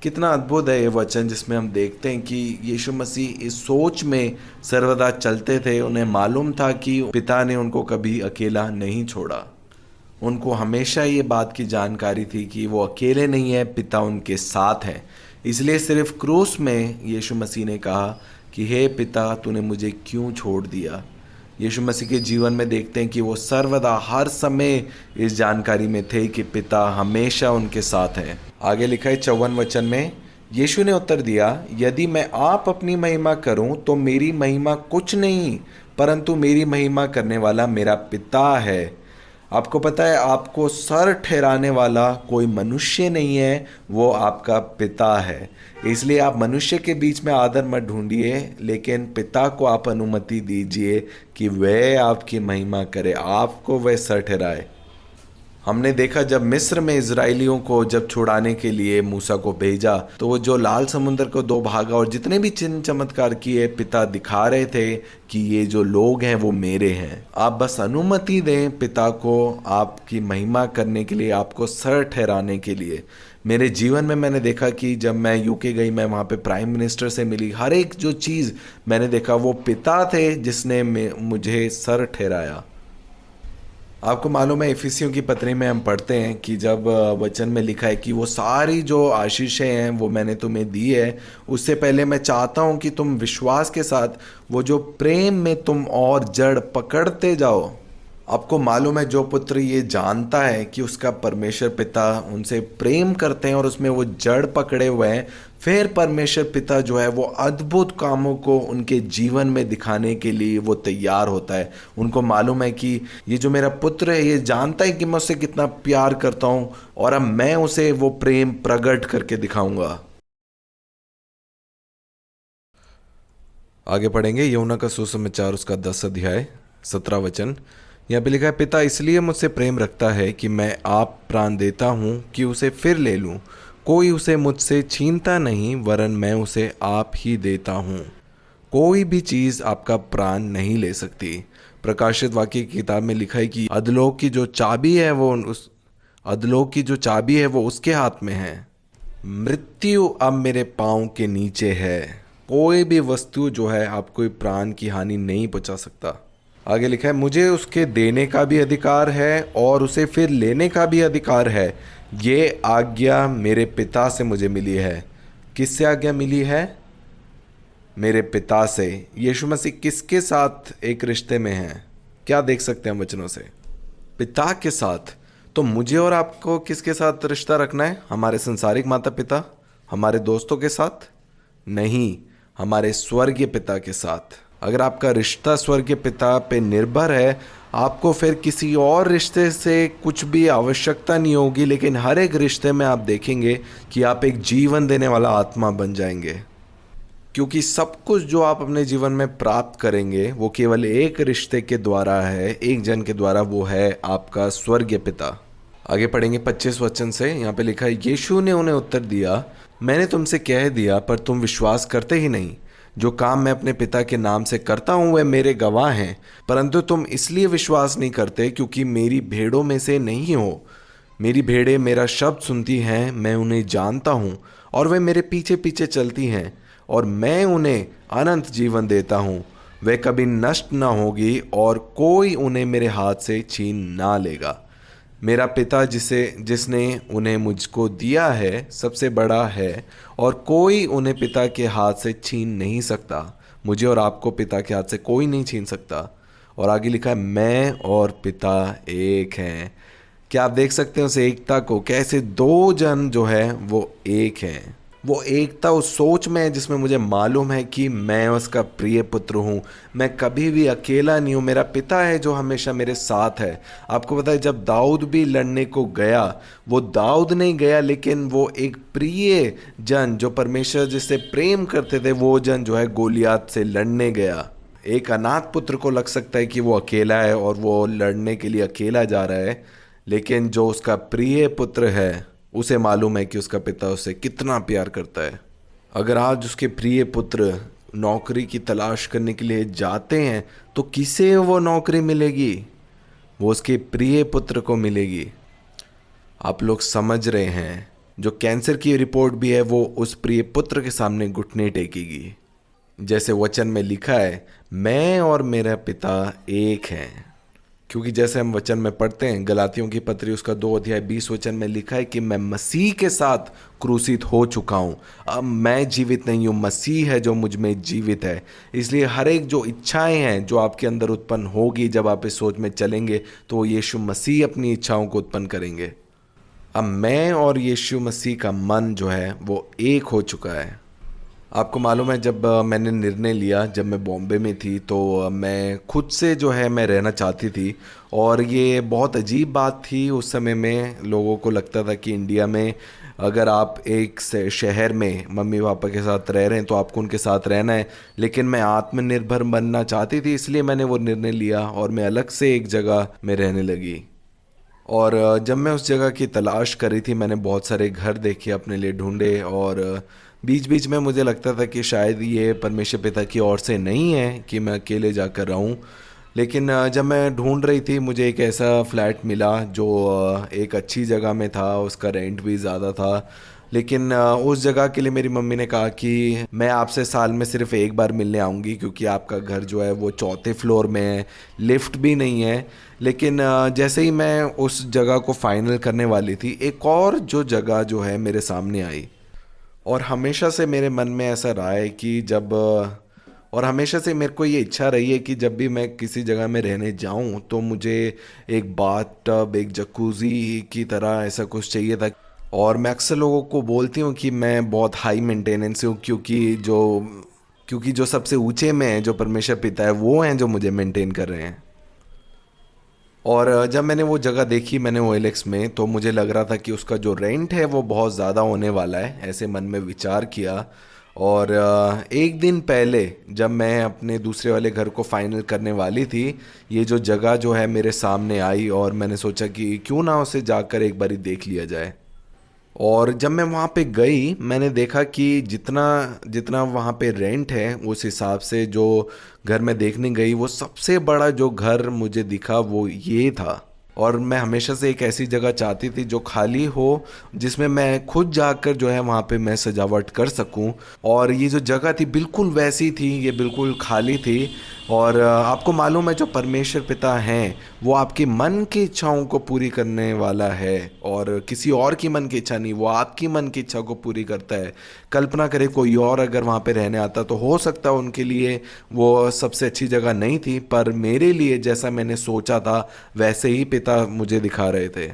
कितना अद्भुत है ये वचन, जिसमें हम देखते हैं कि यीशु मसीह इस सोच में सर्वदा चलते थे। उन्हें मालूम था कि पिता ने उनको कभी अकेला नहीं छोड़ा। उनको हमेशा ये बात की जानकारी थी कि वो अकेले नहीं है, पिता उनके साथ है। इसलिए सिर्फ क्रूस में यीशु मसीह ने कहा कि हे पिता तूने मुझे क्यों छोड़ दिया। यीशु मसीह के जीवन में देखते हैं कि वो सर्वदा हर समय इस जानकारी में थे कि पिता हमेशा उनके साथ है। आगे लिखा है 54 वचन में, यीशु ने उत्तर दिया, यदि मैं आप अपनी महिमा करूं तो मेरी महिमा कुछ नहीं, परंतु मेरी महिमा करने वाला मेरा पिता है। आपको पता है आपको सर ठहराने वाला कोई मनुष्य नहीं है, वो आपका पिता है। इसलिए आप मनुष्य के बीच में आदर मत ढूंढिए, लेकिन पिता को आप अनुमति दीजिए कि वह आपकी महिमा करे, आपको वह सर ठहराए। हमने देखा जब मिस्र में इजराइलियों को जब छुड़ाने के लिए मूसा को भेजा तो वो जो लाल समुद्र को दो भागा और जितने भी चिन्ह चमत्कार किए पिता दिखा रहे थे कि ये जो लोग हैं वो मेरे हैं। आप बस अनुमति दें पिता को आपकी महिमा करने के लिए, आपको सर ठहराने के लिए। मेरे जीवन में मैंने देखा कि जब मैं यूके गई, मैं वहाँ पे प्राइम मिनिस्टर से मिली, हर एक जो चीज़ मैंने देखा वो पिता थे जिसने मुझे सर ठहराया। आपको मालूम है इफिसियों की पत्री में हम पढ़ते हैं कि जब वचन में लिखा है कि वो सारी जो आशीषें हैं वो मैंने तुम्हें दी है, उससे पहले मैं चाहता हूँ कि तुम विश्वास के साथ वो जो प्रेम में तुम और जड़ पकड़ते जाओ। आपको मालूम है जो पुत्र ये जानता है कि उसका परमेश्वर पिता उनसे प्रेम करते हैं और उसमें वो जड़ पकड़े हुए हैं, फिर परमेश्वर पिता जो है वो अद्भुत कामों को उनके जीवन में दिखाने के लिए वो तैयार होता है। उनको मालूम है कि ये जो मेरा पुत्र है ये जानता है कि मैं उससे कितना प्यार करता हूँ, और अब मैं उसे वो प्रेम प्रकट करके दिखाऊंगा। आगे पढ़ेंगे यूहन्ना का सुसमाचार उसका 10 अध्याय 17 वचन। यहाँ पे लिखा है, पिता इसलिए मुझसे प्रेम रखता है कि मैं आप प्राण देता हूँ कि उसे फिर ले लूँ। कोई उसे मुझसे छीनता नहीं, वरन मैं उसे आप ही देता हूँ। कोई भी चीज़ आपका प्राण नहीं ले सकती। प्रकाशित वाक्य की किताब में लिखा है कि अधलोक की जो चाबी है वो उसके हाथ में है। मृत्यु अब मेरे पाँव के नीचे है। कोई भी वस्तु जो है आपको प्राण की हानि नहीं पहुँचा सकता। आगे लिखा है, मुझे उसके देने का भी अधिकार है और उसे फिर लेने का भी अधिकार है। ये आज्ञा मेरे पिता से मुझे मिली है। किससे आज्ञा मिली है? मेरे पिता से। यीशु मसीह किसके साथ एक रिश्ते में हैं? क्या देख सकते हैं वचनों से? पिता के साथ। तो मुझे और आपको किसके साथ रिश्ता रखना है? हमारे संसारिक माता पिता, हमारे दोस्तों के साथ? नहीं, हमारे स्वर्गीय पिता के साथ। अगर आपका रिश्ता स्वर्गीय पिता पे निर्भर है, आपको फिर किसी और रिश्ते से कुछ भी आवश्यकता नहीं होगी, लेकिन हर एक रिश्ते में आप देखेंगे कि आप एक जीवन देने वाला आत्मा बन जाएंगे। क्योंकि सब कुछ जो आप अपने जीवन में प्राप्त करेंगे वो केवल एक रिश्ते के द्वारा है, एक जन के द्वारा, वो है आपका स्वर्गीय पिता। आगे पढ़ेंगे 25 वचन से। यहाँ पे लिखा है, यीशु ने उन्हें उत्तर दिया, मैंने तुमसे कह दिया पर तुम विश्वास करते ही नहीं। जो काम मैं अपने पिता के नाम से करता हूँ वह मेरे गवाह हैं, परंतु तुम इसलिए विश्वास नहीं करते क्योंकि मेरी भेड़ों में से नहीं हो। मेरी भेड़ें मेरा शब्द सुनती हैं, मैं उन्हें जानता हूँ और वे मेरे पीछे पीछे चलती हैं, और मैं उन्हें अनंत जीवन देता हूँ। वे कभी नष्ट ना होगी और कोई उन्हें मेरे हाथ से छीन ना लेगा। मेरा पिता जिसने उन्हें मुझको दिया है सबसे बड़ा है, और कोई उन्हें पिता के हाथ से छीन नहीं सकता। मुझे और आपको पिता के हाथ से कोई नहीं छीन सकता। और आगे लिखा है, मैं और पिता एक हैं। क्या आप देख सकते हैं उस एकता को? कैसे दो जन जो है वो एक हैं। वो एकता उस सोच में है जिसमें मुझे मालूम है कि मैं उसका प्रिय पुत्र हूँ। मैं कभी भी अकेला नहीं हूँ, मेरा पिता है जो हमेशा मेरे साथ है। आपको पता है, जब दाऊद भी लड़ने को गया, वो दाऊद नहीं गया, लेकिन वो एक प्रिय जन जो परमेश्वर जिससे प्रेम करते थे, वो जन जो है गोलियात से लड़ने गया। एक अनाथ पुत्र को लग सकता है कि वो अकेला है और वो लड़ने के लिए अकेला जा रहा है, लेकिन जो उसका प्रिय पुत्र है उसे मालूम है कि उसका पिता उसे कितना प्यार करता है। अगर आज उसके प्रिय पुत्र नौकरी की तलाश करने के लिए जाते हैं तो किसे वो नौकरी मिलेगी? वो उसके प्रिय पुत्र को मिलेगी। आप लोग समझ रहे हैं, जो कैंसर की रिपोर्ट भी है वो उस प्रिय पुत्र के सामने घुटने टेकेगी। जैसे वचन में लिखा है, मैं और मेरा पिता एक हैं। क्योंकि जैसे हम वचन में पढ़ते हैं, गलातियों की पत्री उसका 2 अध्याय 20 वचन में लिखा है कि मैं मसीह के साथ क्रूसित हो चुका हूँ। अब मैं जीवित नहीं हूँ, मसीह है जो मुझ में जीवित है। इसलिए हर एक जो इच्छाएं हैं जो आपके अंदर उत्पन्न होगी, जब आप इस सोच में चलेंगे, तो यीशु मसीह अपनी इच्छाओं को उत्पन्न करेंगे। अब मैं और यीशु मसीह का मन जो है वो एक हो चुका है। आपको मालूम है, जब मैंने निर्णय लिया, जब मैं बॉम्बे में थी, तो मैं खुद से जो है मैं रहना चाहती थी। और ये बहुत अजीब बात थी उस समय में। लोगों को लगता था कि इंडिया में अगर आप एक शहर में मम्मी पापा के साथ रह रहे हैं तो आपको उनके साथ रहना है। लेकिन मैं आत्मनिर्भर बनना चाहती थी, इसलिए मैंने वो निर्णय लिया और मैं अलग से एक जगह में रहने लगी। और जब मैं उस जगह की तलाश कर रही थी, मैंने बहुत सारे घर देखे, अपने लिए ढूंढे, और बीच बीच में मुझे लगता था कि शायद ये परमेश्वर पिता की ओर से नहीं है कि मैं अकेले जाकर रहूं। लेकिन जब मैं ढूंढ रही थी, मुझे एक ऐसा फ्लैट मिला जो एक अच्छी जगह में था, उसका रेंट भी ज़्यादा था। लेकिन उस जगह के लिए मेरी मम्मी ने कहा कि मैं आपसे साल में सिर्फ एक बार मिलने आऊँगी, क्योंकि आपका घर जो है वो 4थे फ्लोर में है, लिफ्ट भी नहीं है। लेकिन जैसे ही मैं उस जगह को फाइनल करने वाली थी, एक और जो जगह जो है मेरे सामने आई। और हमेशा से मेरे मन में ऐसा रहा है कि और हमेशा से मेरे को ये इच्छा रही है कि जब भी मैं किसी जगह में रहने जाऊं तो मुझे एक बाथ टब, एक जकूज़ी की तरह ऐसा कुछ चाहिए था। और मैं अक्सर लोगों को बोलती हूँ कि मैं बहुत हाई मेंटेनेंस हूँ, क्योंकि जो सबसे ऊंचे में है, जो परमेश्वर पिता है, वो हैं जो मुझे मेंटेन कर रहे हैं। और जब मैंने वो जगह देखी, मैंने OLX में, तो मुझे लग रहा था कि उसका जो रेंट है वो बहुत ज़्यादा होने वाला है, ऐसे मन में विचार किया। और एक दिन पहले जब मैं अपने दूसरे वाले घर को फाइनल करने वाली थी, ये जो जगह जो है मेरे सामने आई, और मैंने सोचा कि क्यों ना उसे जाकर एक बारी देख लिया जाए। और जब मैं वहाँ पे गई, मैंने देखा कि जितना जितना वहाँ पे रेंट है, उस हिसाब से जो घर मैं देखने गई, वो सबसे बड़ा जो घर मुझे दिखा वो ये था। और मैं हमेशा से एक ऐसी जगह चाहती थी जो खाली हो, जिसमें मैं खुद जाकर जो है वहाँ पे मैं सजावट कर सकूँ। और ये जो जगह थी बिल्कुल वैसी थी, ये बिल्कुल खाली थी। और आपको मालूम है जो परमेश्वर पिता हैं वो आपके मन की इच्छाओं को पूरी करने वाला है, और किसी और की मन की इच्छा नहीं, वो आपकी मन की इच्छा को पूरी करता है। कल्पना करें कोई और अगर वहाँ पे रहने आता तो हो सकता है उनके लिए वो सबसे अच्छी जगह नहीं थी, पर मेरे लिए जैसा मैंने सोचा था वैसे ही पिता मुझे दिखा रहे थे।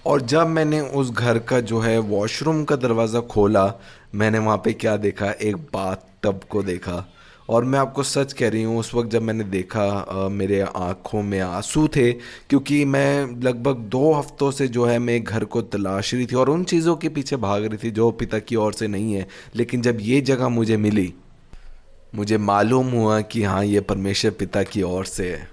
और जब मैंने उस घर का जो है वॉशरूम का दरवाज़ा खोला, मैंने वहाँ पे क्या देखा, एक बाथ टब को देखा। और मैं आपको सच कह रही हूँ, उस वक्त जब मैंने देखा मेरे आँखों में आंसू थे, क्योंकि मैं लगभग 2 हफ्तों से जो है मैं एक घर को तलाश रही थी और उन चीज़ों के पीछे भाग रही थी जो पिता की ओर से नहीं है। लेकिन जब ये जगह मुझे मिली, मुझे मालूम हुआ कि हाँ, ये परमेश्वर पिता की ओर से है।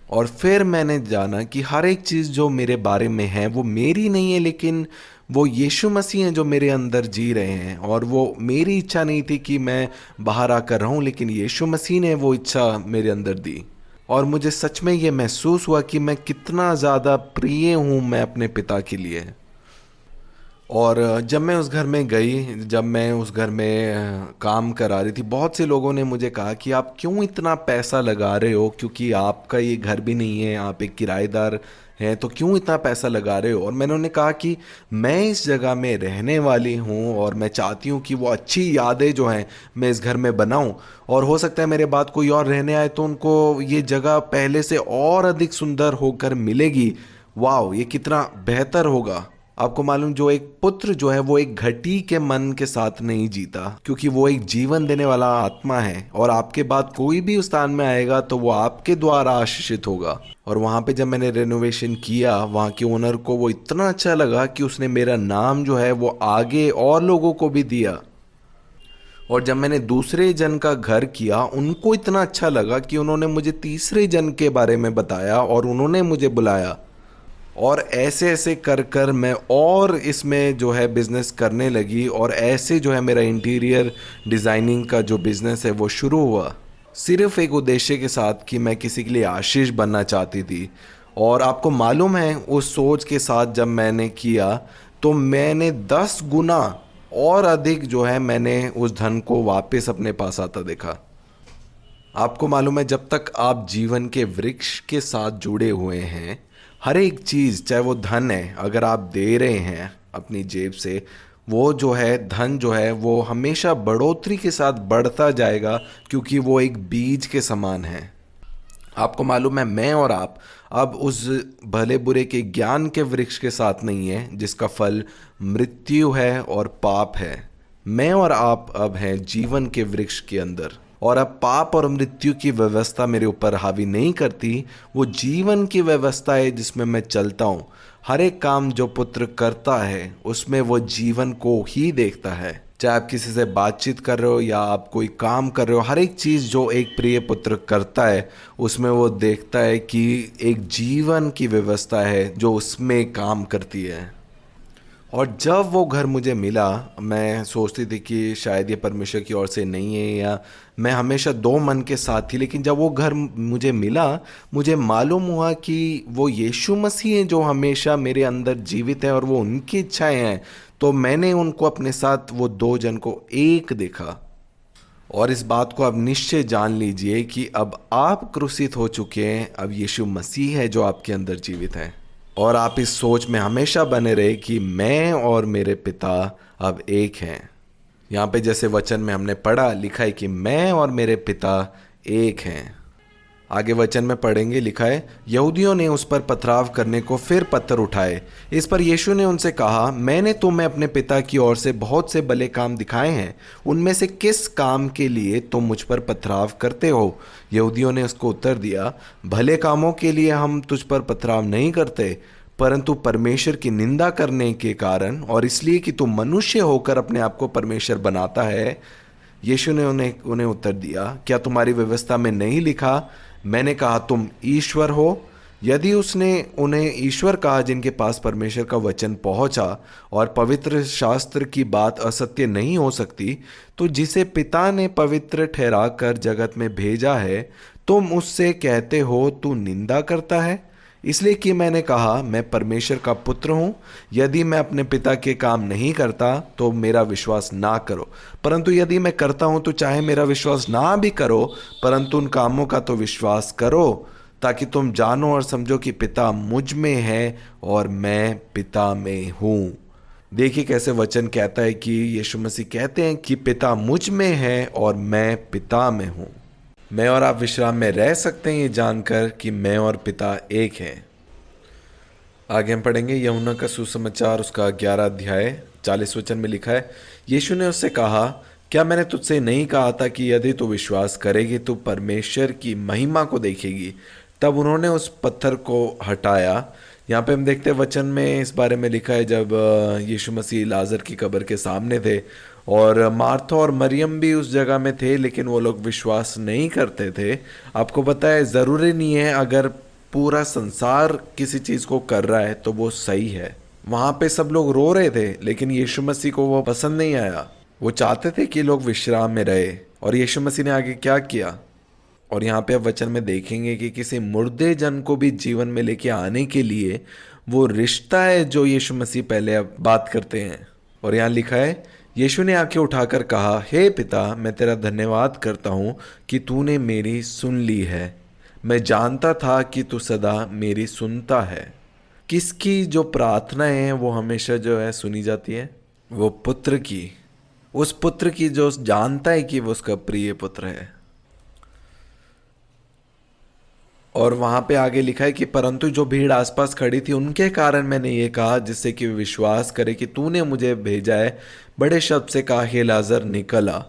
और फिर मैंने जाना कि हर एक चीज़ जो मेरे बारे में है वो मेरी नहीं है, लेकिन वो यीशु मसीह हैं जो मेरे अंदर जी रहे हैं। और वो मेरी इच्छा नहीं थी कि मैं बाहर आकर रहूं, लेकिन यीशु मसीह ने वो इच्छा मेरे अंदर दी। और मुझे सच में ये महसूस हुआ कि मैं कितना ज़्यादा प्रिय हूँ मैं अपने पिता के लिए। और जब मैं उस घर में गई, जब मैं उस घर में काम करा रही थी, बहुत से लोगों ने मुझे कहा कि आप क्यों इतना पैसा लगा रहे हो, क्योंकि आपका ये घर भी नहीं है, आप एक किराएदार हैं, तो क्यों इतना पैसा लगा रहे हो। और मैंने उन्हें कहा कि मैं इस जगह में रहने वाली हूँ और मैं चाहती हूँ कि वो अच्छी यादें जो हैं मैं इस घर में बनाऊँ। और हो सकता है मेरे बाद कोई और रहने आए तो उनको ये जगह पहले से और अधिक सुंदर होकर मिलेगी। वाह, ये कितना बेहतर होगा। आपको मालूम, जो एक पुत्र जो है वो एक घटी के मन के साथ नहीं जीता, क्योंकि वो एक जीवन देने वाला आत्मा है। और आपके बाद कोई भी उस स्थान में आएगा तो वो आपके द्वारा आशीषित होगा। और वहाँ पे जब मैंने रेनोवेशन किया, वहाँ के ओनर को वो इतना अच्छा लगा कि उसने मेरा नाम जो है वो आगे और लोगों को भी दिया। और जब मैंने दूसरे जन का घर किया, उनको इतना अच्छा लगा कि उन्होंने मुझे तीसरे जन के बारे में बताया और उन्होंने मुझे बुलाया। और ऐसे ऐसे कर कर मैं और इसमें जो है बिज़नेस करने लगी, और ऐसे जो है मेरा इंटीरियर डिज़ाइनिंग का जो बिज़नेस है वो शुरू हुआ, सिर्फ एक उद्देश्य के साथ कि मैं किसी के लिए आशीष बनना चाहती थी। और आपको मालूम है, उस सोच के साथ जब मैंने किया तो मैंने 10 गुना और अधिक जो है मैंने उस धन को वापस अपने पास आता देखा। आपको मालूम है, जब तक आप जीवन के वृक्ष के साथ जुड़े हुए हैं, हर एक चीज़, चाहे वो धन है, अगर आप दे रहे हैं अपनी जेब से, वो जो है धन जो है वो हमेशा बढ़ोतरी के साथ बढ़ता जाएगा, क्योंकि वो एक बीज के समान है। आपको मालूम है, मैं और आप अब उस भले बुरे के ज्ञान के वृक्ष के साथ नहीं है जिसका फल मृत्यु है और पाप है। मैं और आप अब हैं जीवन के वृक्ष के अंदर। और अब पाप और मृत्यु की व्यवस्था मेरे ऊपर हावी नहीं करती, वो जीवन की व्यवस्था है जिसमें मैं चलता हूँ। हर एक काम जो पुत्र करता है उसमें वो जीवन को ही देखता है। चाहे आप किसी से बातचीत कर रहे हो या आप कोई काम कर रहे हो, हर एक चीज़ जो एक प्रिय पुत्र करता है उसमें वो देखता है कि एक जीवन की व्यवस्था है जो उसमें काम करती है। और जब वो घर मुझे मिला, मैं सोचती थी कि शायद ये परमेश्वर की ओर से नहीं है, या मैं हमेशा दो मन के साथ थी। लेकिन जब वो घर मुझे मिला, मुझे मालूम हुआ कि वो यीशु मसीह हैं जो हमेशा मेरे अंदर जीवित है और वो उनकी इच्छाएं हैं। तो मैंने उनको अपने साथ, वो 2 जन को एक देखा। और इस बात को आप निश्चय जान लीजिए कि अब आप क्रूसित हो चुके हैं, अब यीशु मसीह है जो आपके अंदर जीवित है। और आप इस सोच में हमेशा बने रहे कि मैं और मेरे पिता अब एक हैं। यहाँ पे जैसे वचन में हमने पढ़ा, लिखा है कि मैं और मेरे पिता एक हैं। आगे वचन में पढ़ेंगे, लिखा है, यहूदियों ने उस पर पथराव करने को फिर पत्थर उठाए। इस पर यीशु ने उनसे कहा, मैंने तुम्हें अपने पिता की ओर से बहुत से भले काम दिखाए हैं, उनमें से किस काम के लिए तुम मुझ पर पथराव करते हो? यहूदियों ने उसको उत्तर दिया, भले कामों के लिए हम तुझ पर पथराव नहीं करते, परंतु परमेश्वर की निंदा करने के कारण और इसलिए कि तू मनुष्य होकर अपने आप को परमेश्वर बनाता है। यीशु ने उन्हें उत्तर दिया, क्या तुम्हारी व्यवस्था में नहीं लिखा, मैंने कहा तुम ईश्वर हो? यदि उसने उन्हें ईश्वर कहा जिनके पास परमेश्वर का वचन पहुंचा और पवित्र शास्त्र की बात असत्य नहीं हो सकती, तो जिसे पिता ने पवित्र ठहरा कर जगत में भेजा है, तुम उससे कहते हो तू निंदा करता है? इसलिए कि मैंने कहा मैं परमेश्वर का पुत्र हूं। यदि मैं अपने पिता के काम नहीं करता तो मेरा विश्वास ना करो, परंतु यदि मैं करता हूं तो चाहे मेरा विश्वास ना भी करो, परंतु उन कामों का तो विश्वास करो, ताकि तुम जानो और समझो कि पिता मुझ में है और मैं पिता में हूं। देखिए कैसे वचन कहता है कि यीशु मसीह कहते हैं कि पिता मुझ में है और मैं पिता में हूं। मैं और आप विश्राम में रह सकते हैं ये जानकर कि मैं और पिता एक हैं। आगे हम पढ़ेंगे यूहन्ना का सुसमाचार उसका 11 अध्याय 40 वचन में लिखा है, यीशु ने उससे कहा, क्या मैंने तुझसे नहीं कहा था कि यदि तू विश्वास करेगी तो परमेश्वर की महिमा को देखेगी। तब उन्होंने उस पत्थर को हटाया। यहाँ पे हम देखते हैं वचन में इस बारे में लिखा है, जब यीशु मसीह लाजर की कब्र के सामने थे और मार्था और मरियम भी उस जगह में थे, लेकिन वो लोग विश्वास नहीं करते थे। आपको पता है ज़रूरी नहीं है अगर पूरा संसार किसी चीज़ को कर रहा है तो वो सही है। वहाँ पे सब लोग रो रहे थे, लेकिन यीशु मसीह को वो पसंद नहीं आया। वो चाहते थे कि लोग विश्राम में रहे। और यीशु मसीह ने आगे क्या किया, और यहाँ पे अब वचन में देखेंगे कि किसी मुर्दे जन को भी जीवन में लेके आने के लिए वो रिश्ता है जो यीशु मसीह पहले अब बात करते हैं। और यहाँ लिखा है, यीशु ने आंखें उठाकर कहा, हे पिता, मैं तेरा धन्यवाद करता हूँ कि तूने मेरी सुन ली है। मैं जानता था कि तू सदा मेरी सुनता है। किसकी जो प्रार्थनाएं हैं वो हमेशा जो है सुनी जाती है? वो पुत्र की, उस पुत्र की जो जानता है कि वो उसका प्रिय पुत्र है। और वहां पे आगे लिखा है कि परंतु जो भीड़ आसपास खड़ी थी उनके कारण मैंने ये कहा, जिससे कि विश्वास करे कि तूने मुझे भेजा है। बड़े शब्द से कहा, हे लाजर निकल आ।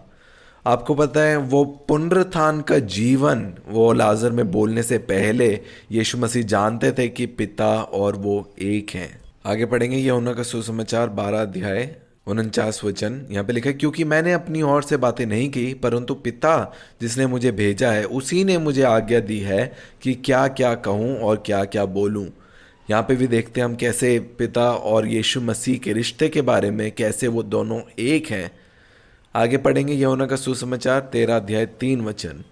आपको पता है वो पुनरुत्थान का जीवन, वो लाजर में बोलने से पहले यीशु मसीह जानते थे कि पिता और वो एक हैं। आगे पढ़ेंगे यूहन्ना का सुसमाचार 12 अध्याय 49 वचन। यहाँ पे लिखा है, क्योंकि मैंने अपनी ओर से बातें नहीं की, परंतु पिता जिसने मुझे भेजा है उसी ने मुझे आज्ञा दी है कि क्या क्या कहूँ और क्या क्या बोलूँ। यहाँ पे भी देखते हैं हम कैसे पिता और यीशु मसीह के रिश्ते के बारे में, कैसे वो दोनों एक हैं। आगे पढ़ेंगे यूहन्ना का सुसमाचार 13 अध्याय 3 वचन।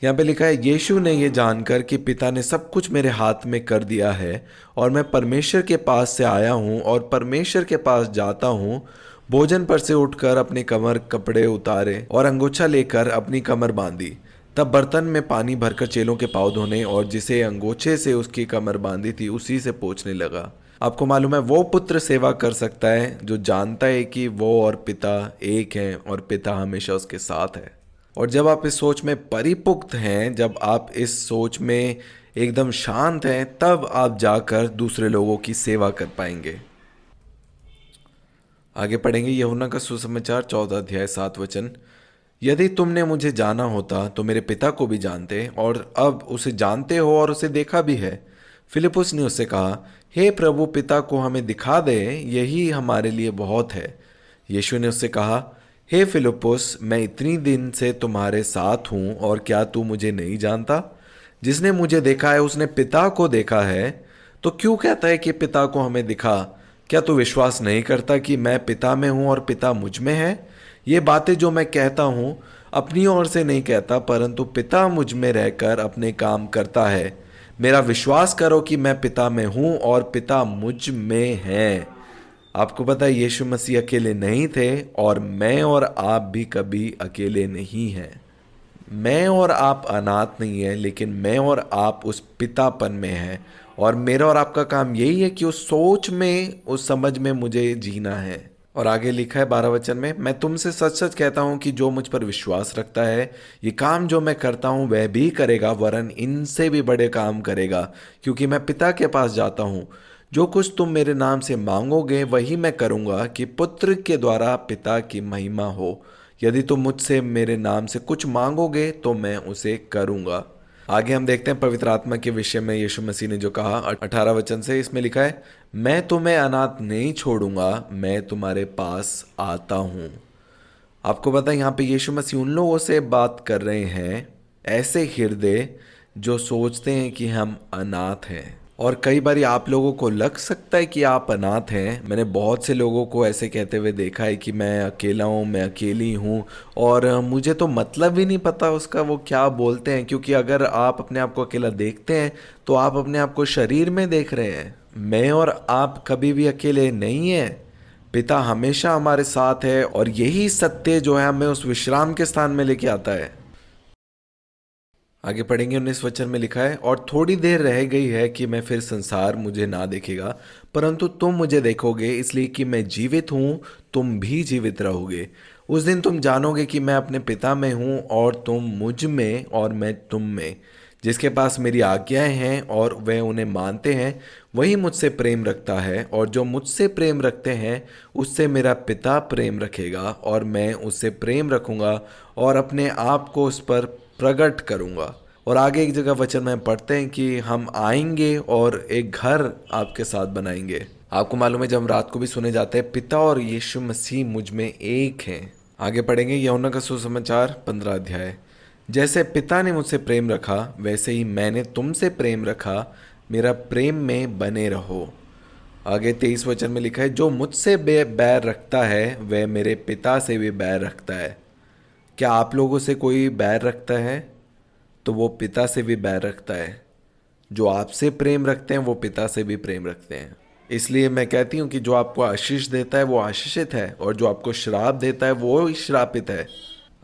यहाँ पे लिखा है, यीशु ने ये जानकर कि पिता ने सब कुछ मेरे हाथ में कर दिया है और मैं परमेश्वर के पास से आया हूँ और परमेश्वर के पास जाता हूँ, भोजन पर से उठकर अपने कमर कपड़े उतारे और अंगोछा लेकर अपनी कमर बांधी। तब बर्तन में पानी भरकर चेलों के पाँव धोने और जिसे अंगोछे से उसकी कमर बांधी थी उसी से पोंछने लगा। आपको मालूम है वो पुत्र सेवा कर सकता है जो जानता है कि वो और पिता एक हैं और पिता हमेशा उसके साथ है। और जब आप इस सोच में परिपुक्त हैं, जब आप इस सोच में एकदम शांत हैं, तब आप जाकर दूसरे लोगों की सेवा कर पाएंगे। आगे पढ़ेंगे यूहन्ना का सुसमाचार 14 अध्याय 7 वचन। यदि तुमने मुझे जाना होता तो मेरे पिता को भी जानते और अब उसे जानते हो और उसे देखा भी है। फिलिपुस ने उससे कहा, हे प्रभु, पिता को हमें दिखा दे, यही हमारे लिए बहुत है। यीशु ने उससे कहा, हे फिलिपुस, मैं इतनी दिन से तुम्हारे साथ हूँ और क्या तू मुझे नहीं जानता? जिसने मुझे देखा है उसने पिता को देखा है। तो क्यों कहता है कि पिता को हमें दिखा? क्या तू विश्वास नहीं करता कि मैं पिता में हूँ और पिता मुझ में है? ये बातें जो मैं कहता हूँ अपनी ओर से नहीं कहता, परंतु पिता मुझ में रहकर अपने काम करता है। मेरा विश्वास करो कि मैं पिता में हूँ और पिता मुझ में है। आपको पता है यीशु मसीह अकेले नहीं थे और मैं और आप भी कभी अकेले नहीं हैं। मैं और आप अनाथ नहीं है, लेकिन मैं और आप उस पितापन में हैं और मेरा और आपका काम यही है कि उस सोच में, उस समझ में मुझे जीना है। और आगे लिखा है 12 वचन में, मैं तुमसे सच सच कहता हूँ कि जो मुझ पर विश्वास रखता है ये काम जो मैं करता हूँ वह भी करेगा, वरन इनसे भी बड़े काम करेगा, क्योंकि मैं पिता के पास जाता हूँ। जो कुछ तुम मेरे नाम से मांगोगे वही मैं करूँगा, कि पुत्र के द्वारा पिता की महिमा हो। यदि तुम मुझसे मेरे नाम से कुछ मांगोगे तो मैं उसे करूँगा। आगे हम देखते हैं पवित्र आत्मा के विषय में यीशु मसीह ने जो कहा 18 वचन से। इसमें लिखा है, मैं तुम्हें अनाथ नहीं छोड़ूंगा, मैं तुम्हारे पास आता हूँ। आपको पता है यहाँ पे यीशु मसीह उन लोगों से बात कर रहे हैं, ऐसे हृदय जो सोचते हैं कि हम अनाथ हैं और कई बार आप लोगों को लग सकता है कि आप अनाथ हैं। मैंने बहुत से लोगों को ऐसे कहते हुए देखा है कि मैं अकेला हूँ, मैं अकेली हूँ, और मुझे तो मतलब ही नहीं पता उसका वो क्या बोलते हैं। क्योंकि अगर आप अपने आप को अकेला देखते हैं तो आप अपने आप को शरीर में देख रहे हैं। मैं और आप कभी भी अकेले नहीं हैं। पिता हमेशा हमारे साथ है, और यही सत्य जो है हमें उस विश्राम के स्थान में लेके आता है। आगे पढ़ेंगे। 19 वचन में लिखा है, और थोड़ी देर रह गई है कि मैं फिर संसार मुझे ना देखेगा, परंतु तुम मुझे देखोगे, इसलिए कि मैं जीवित हूँ, तुम भी जीवित रहोगे। उस दिन तुम जानोगे कि मैं अपने पिता में हूँ और तुम मुझ में और मैं तुम में। जिसके पास मेरी आज्ञाएं हैं और वह उन्हें मानते हैं, वही मुझसे प्रेम रखता है, और जो मुझसे प्रेम रखते हैं उससे मेरा पिता प्रेम रखेगा, और मैं उससे प्रेम रखूंगा और अपने आप को उस पर प्रकट करूंगा। और आगे एक जगह वचन में पढ़ते हैं कि हम आएंगे और एक घर आपके साथ बनाएंगे। आपको मालूम है, जब हम रात को भी सुने जाते हैं, पिता और यीशु मसीह मुझ में एक हैं। आगे पढ़ेंगे। यूहन्ना का सुसमाचार 15 अध्याय। जैसे पिता ने मुझसे प्रेम रखा, वैसे ही मैंने तुमसे प्रेम रखा, मेरा प्रेम में बने रहो। आगे 23 वचन में लिखा है, जो मुझसे बैर रखता है वह मेरे पिता से भी बैर रखता है। क्या आप लोगों से कोई बैर रखता है तो वो पिता से भी बैर रखता है। जो आपसे प्रेम रखते हैं वो पिता से भी प्रेम रखते हैं। इसलिए मैं कहती हूँ कि जो आपको आशीष देता है वो आशीषित है, और जो आपको श्राप देता है वो ही श्रापित है।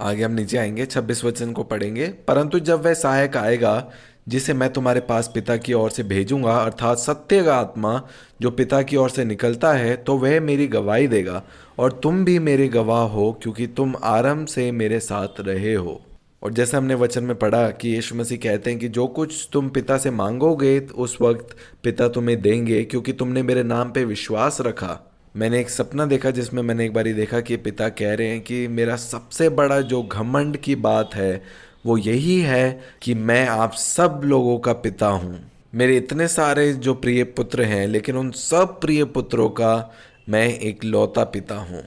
आगे हम नीचे आएंगे, 26 वचन को पढ़ेंगे। परंतु जब वह सहायक आएगा, जिसे मैं तुम्हारे पास पिता की ओर से भेजूंगा, अर्थात सत्य का आत्मा जो पिता की ओर से निकलता है, तो वह मेरी गवाही देगा, और तुम भी मेरे गवाह हो, क्योंकि तुम आरंभ से मेरे साथ रहे हो। और जैसे हमने वचन में पढ़ा कि यीशु मसीह कहते हैं कि जो कुछ तुम पिता से मांगोगे उस वक्त पिता तुम्हें देंगे, क्योंकि तुमने मेरे नाम पे विश्वास रखा। मैंने एक सपना देखा जिसमें मैंने एक बारी देखा कि पिता कह रहे हैं कि मेरा सबसे बड़ा जो घमंड की बात है वो यही है कि मैं आप सब लोगों का पिता हूँ। मेरे इतने सारे जो प्रिय पुत्र हैं, लेकिन उन सब प्रिय पुत्रों का मैं एक लौता पिता हूँ।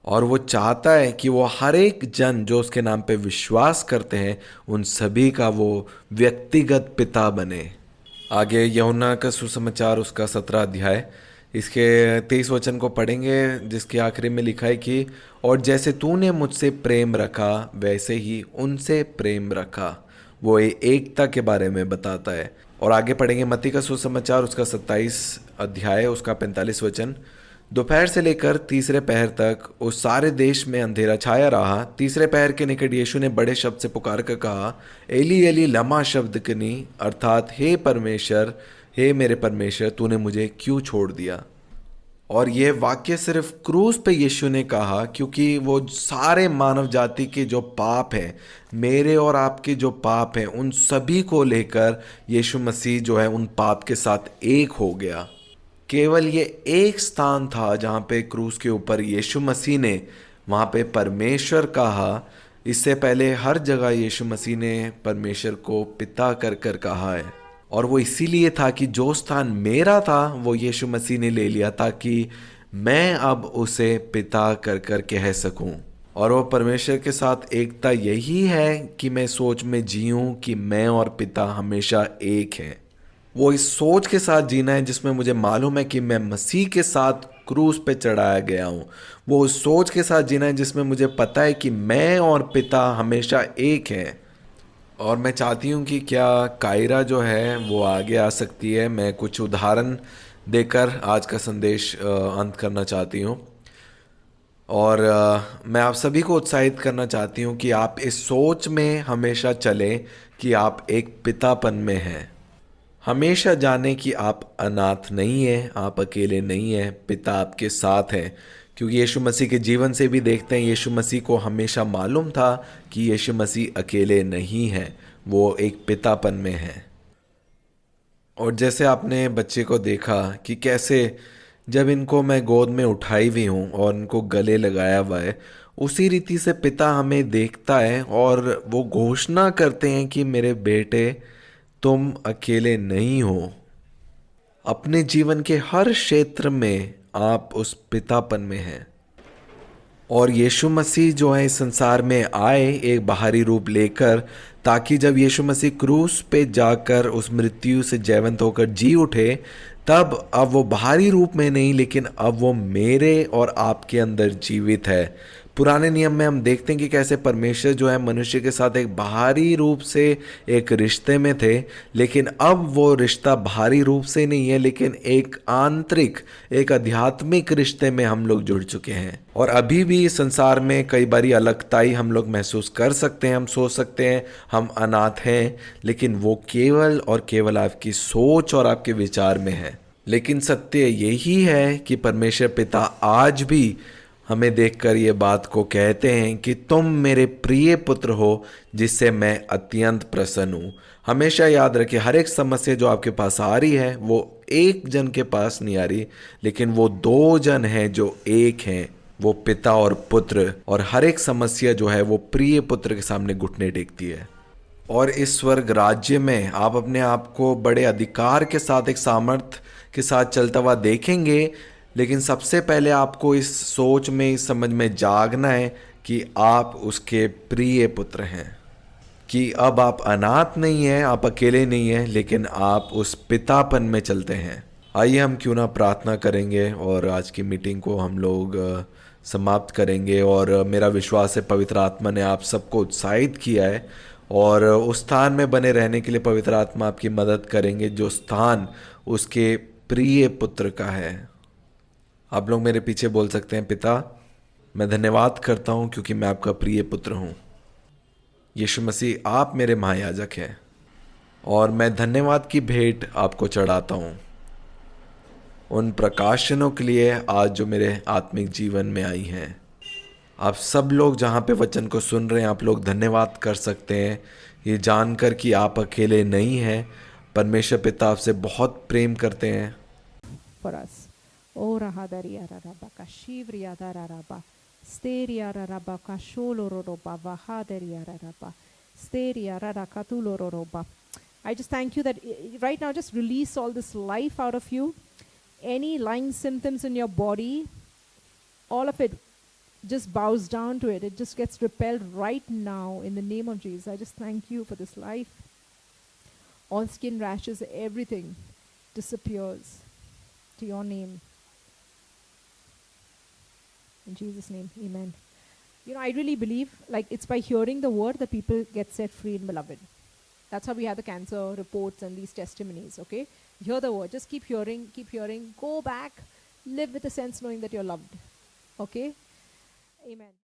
और वो चाहता है कि वो हर एक जन जो उसके नाम पे विश्वास करते हैं उन सभी का वो व्यक्तिगत पिता बने। आगे यूहन्ना का सुसमाचार उसका 17 अध्याय, इसके 23 वचन को पढ़ेंगे, जिसके आखिरी में लिखा है कि और जैसे तूने मुझसे प्रेम रखा वैसे ही उनसे प्रेम रखा। वो एकता के बारे में बताता है। और आगे पढ़ेंगे मत्ती का सुसमाचार उसका 27 अध्याय उसका 45 वचन। दोपहर से लेकर तीसरे पहर तक उस सारे देश में अंधेरा छाया रहा। तीसरे पहर के निकट यीशु ने बड़े शब्द से पुकार कर कहा, एली एली लमा शब्दकनी, अर्थात हे मेरे परमेश्वर, तूने मुझे क्यों छोड़ दिया। और यह वाक्य सिर्फ क्रूस पे यीशु ने कहा, क्योंकि वो सारे मानव जाति के जो पाप हैं, मेरे और आपके जो पाप हैं, उन सभी को लेकर यीशु मसीह जो है उन पाप के साथ एक हो गया। केवल ये एक स्थान था जहाँ पे क्रूस के ऊपर यीशु मसीह ने वहाँ पे परमेश्वर कहा। इससे पहले हर जगह यीशु मसीह ने परमेश्वर को पिता कर कर कहा है। और वो इसीलिए था कि जो स्थान मेरा था वो यीशु मसीह ने ले लिया, ताकि मैं अब उसे पिता कर कर कह सकूं। और वो परमेश्वर के साथ एकता यही है कि मैं सोच में जीऊं कि मैं और पिता हमेशा एक हैं। वो इस सोच के साथ जीना है जिसमें मुझे मालूम है कि मैं मसीह के साथ क्रूस पे चढ़ाया गया हूँ। वो उस सोच के साथ जीना है जिसमें मुझे पता है कि मैं और पिता हमेशा एक हैं। और मैं चाहती हूँ कि क्या कायरा जो है वो आगे आ सकती है। मैं कुछ उदाहरण देकर आज का संदेश अंत करना चाहती हूँ। और मैं आप सभी को उत्साहित करना चाहती हूँ कि आप इस सोच में हमेशा चलें कि आप एक पितापन में हैं। हमेशा जाने कि आप अनाथ नहीं हैं, आप अकेले नहीं हैं, पिता आपके साथ हैं। क्योंकि यीशु मसीह के जीवन से भी देखते हैं, यीशु मसीह को हमेशा मालूम था कि यीशु मसीह अकेले नहीं हैं, वो एक पितापन में हैं। और जैसे आपने बच्चे को देखा कि कैसे जब इनको मैं गोद में उठाई हुई हूँ और इनको गले लगाया हुआ है, उसी रीति से पिता हमें देखता है और वो घोषणा करते हैं कि मेरे बेटे, तुम अकेले नहीं हो। अपने जीवन के हर क्षेत्र में आप उस पितापन में हैं। और यीशु मसीह जो है इस संसार में आए एक बाहरी रूप लेकर, ताकि जब यीशु मसीह क्रूस पे जाकर उस मृत्यु से जयवंत होकर जी उठे, तब अब वो बाहरी रूप में नहीं लेकिन अब वो मेरे और आपके अंदर जीवित है। पुराने नियम में हम देखते हैं कि कैसे परमेश्वर जो है मनुष्य के साथ एक बाहरी रूप से एक रिश्ते में थे, लेकिन अब वो रिश्ता बाहरी रूप से नहीं है लेकिन एक आंतरिक, एक आध्यात्मिक रिश्ते में हम लोग जुड़ चुके हैं। और अभी भी इस संसार में कई बारी अलगताई हम लोग महसूस कर सकते हैं, हम सोच सकते हैं हम अनाथ हैं, लेकिन वो केवल और केवल आपकी सोच और आपके विचार में है। लेकिन सत्य यही है कि परमेश्वर पिता आज भी हमें देखकर ये बात को कहते हैं कि तुम मेरे प्रिय पुत्र हो जिससे मैं अत्यंत प्रसन्न हूँ। हमेशा याद रखिए, हर एक समस्या जो आपके पास आ रही है वो एक जन के पास नहीं आ रही, लेकिन वो दो जन हैं जो एक हैं, वो पिता और पुत्र। और हर एक समस्या जो है वो प्रिय पुत्र के सामने घुटने टेकती है। और इस स्वर्ग राज्य में आप अपने आप को बड़े अधिकार के साथ, एक सामर्थ्य के साथ चलता हुआ देखेंगे, लेकिन सबसे पहले आपको इस सोच में, इस समझ में जागना है कि आप उसके प्रिय पुत्र हैं, कि अब आप अनाथ नहीं हैं, आप अकेले नहीं हैं, लेकिन आप उस पितापन में चलते हैं। आइए हम क्यों ना प्रार्थना करेंगे और आज की मीटिंग को हम लोग समाप्त करेंगे। और मेरा विश्वास है पवित्र आत्मा ने आप सबको उत्साहित किया है और उस स्थान में बने रहने के लिए पवित्र आत्मा आपकी मदद करेंगे जो स्थान उसके प्रिय पुत्र का है। आप लोग मेरे पीछे बोल सकते हैं, पिता मैं धन्यवाद करता हूँ क्योंकि मैं आपका प्रिय पुत्र हूँ। यीशु मसीह आप मेरे महायाजक हैं और मैं धन्यवाद की भेंट आपको चढ़ाता हूँ उन प्रकाशनों के लिए आज जो मेरे आत्मिक जीवन में आई हैं। आप सब लोग जहाँ पे वचन को सुन रहे हैं, आप लोग धन्यवाद कर सकते हैं ये जानकर कि आप अकेले नहीं हैं। परमेश्वर पिता आपसे बहुत प्रेम करते हैं। For us. O rahadaria rarabaka shivriya dararaba steria rarabaka sholororoba vahadaria raraba steria rarakatulororoba. I just thank you that right now just release all this life out of you. Any lying symptoms in your body, all of it just bows down to it. It just gets repelled right now in the name of Jesus. I just thank you for this life. All skin rashes, everything disappears to your name. In Jesus' name, amen. You know, I really believe like it's by hearing the word that people get set free in beloved. That's how we have the cancer reports and these testimonies, okay? Hear the word. Just keep hearing, go back, live with the sense knowing that you're loved. Okay? Amen.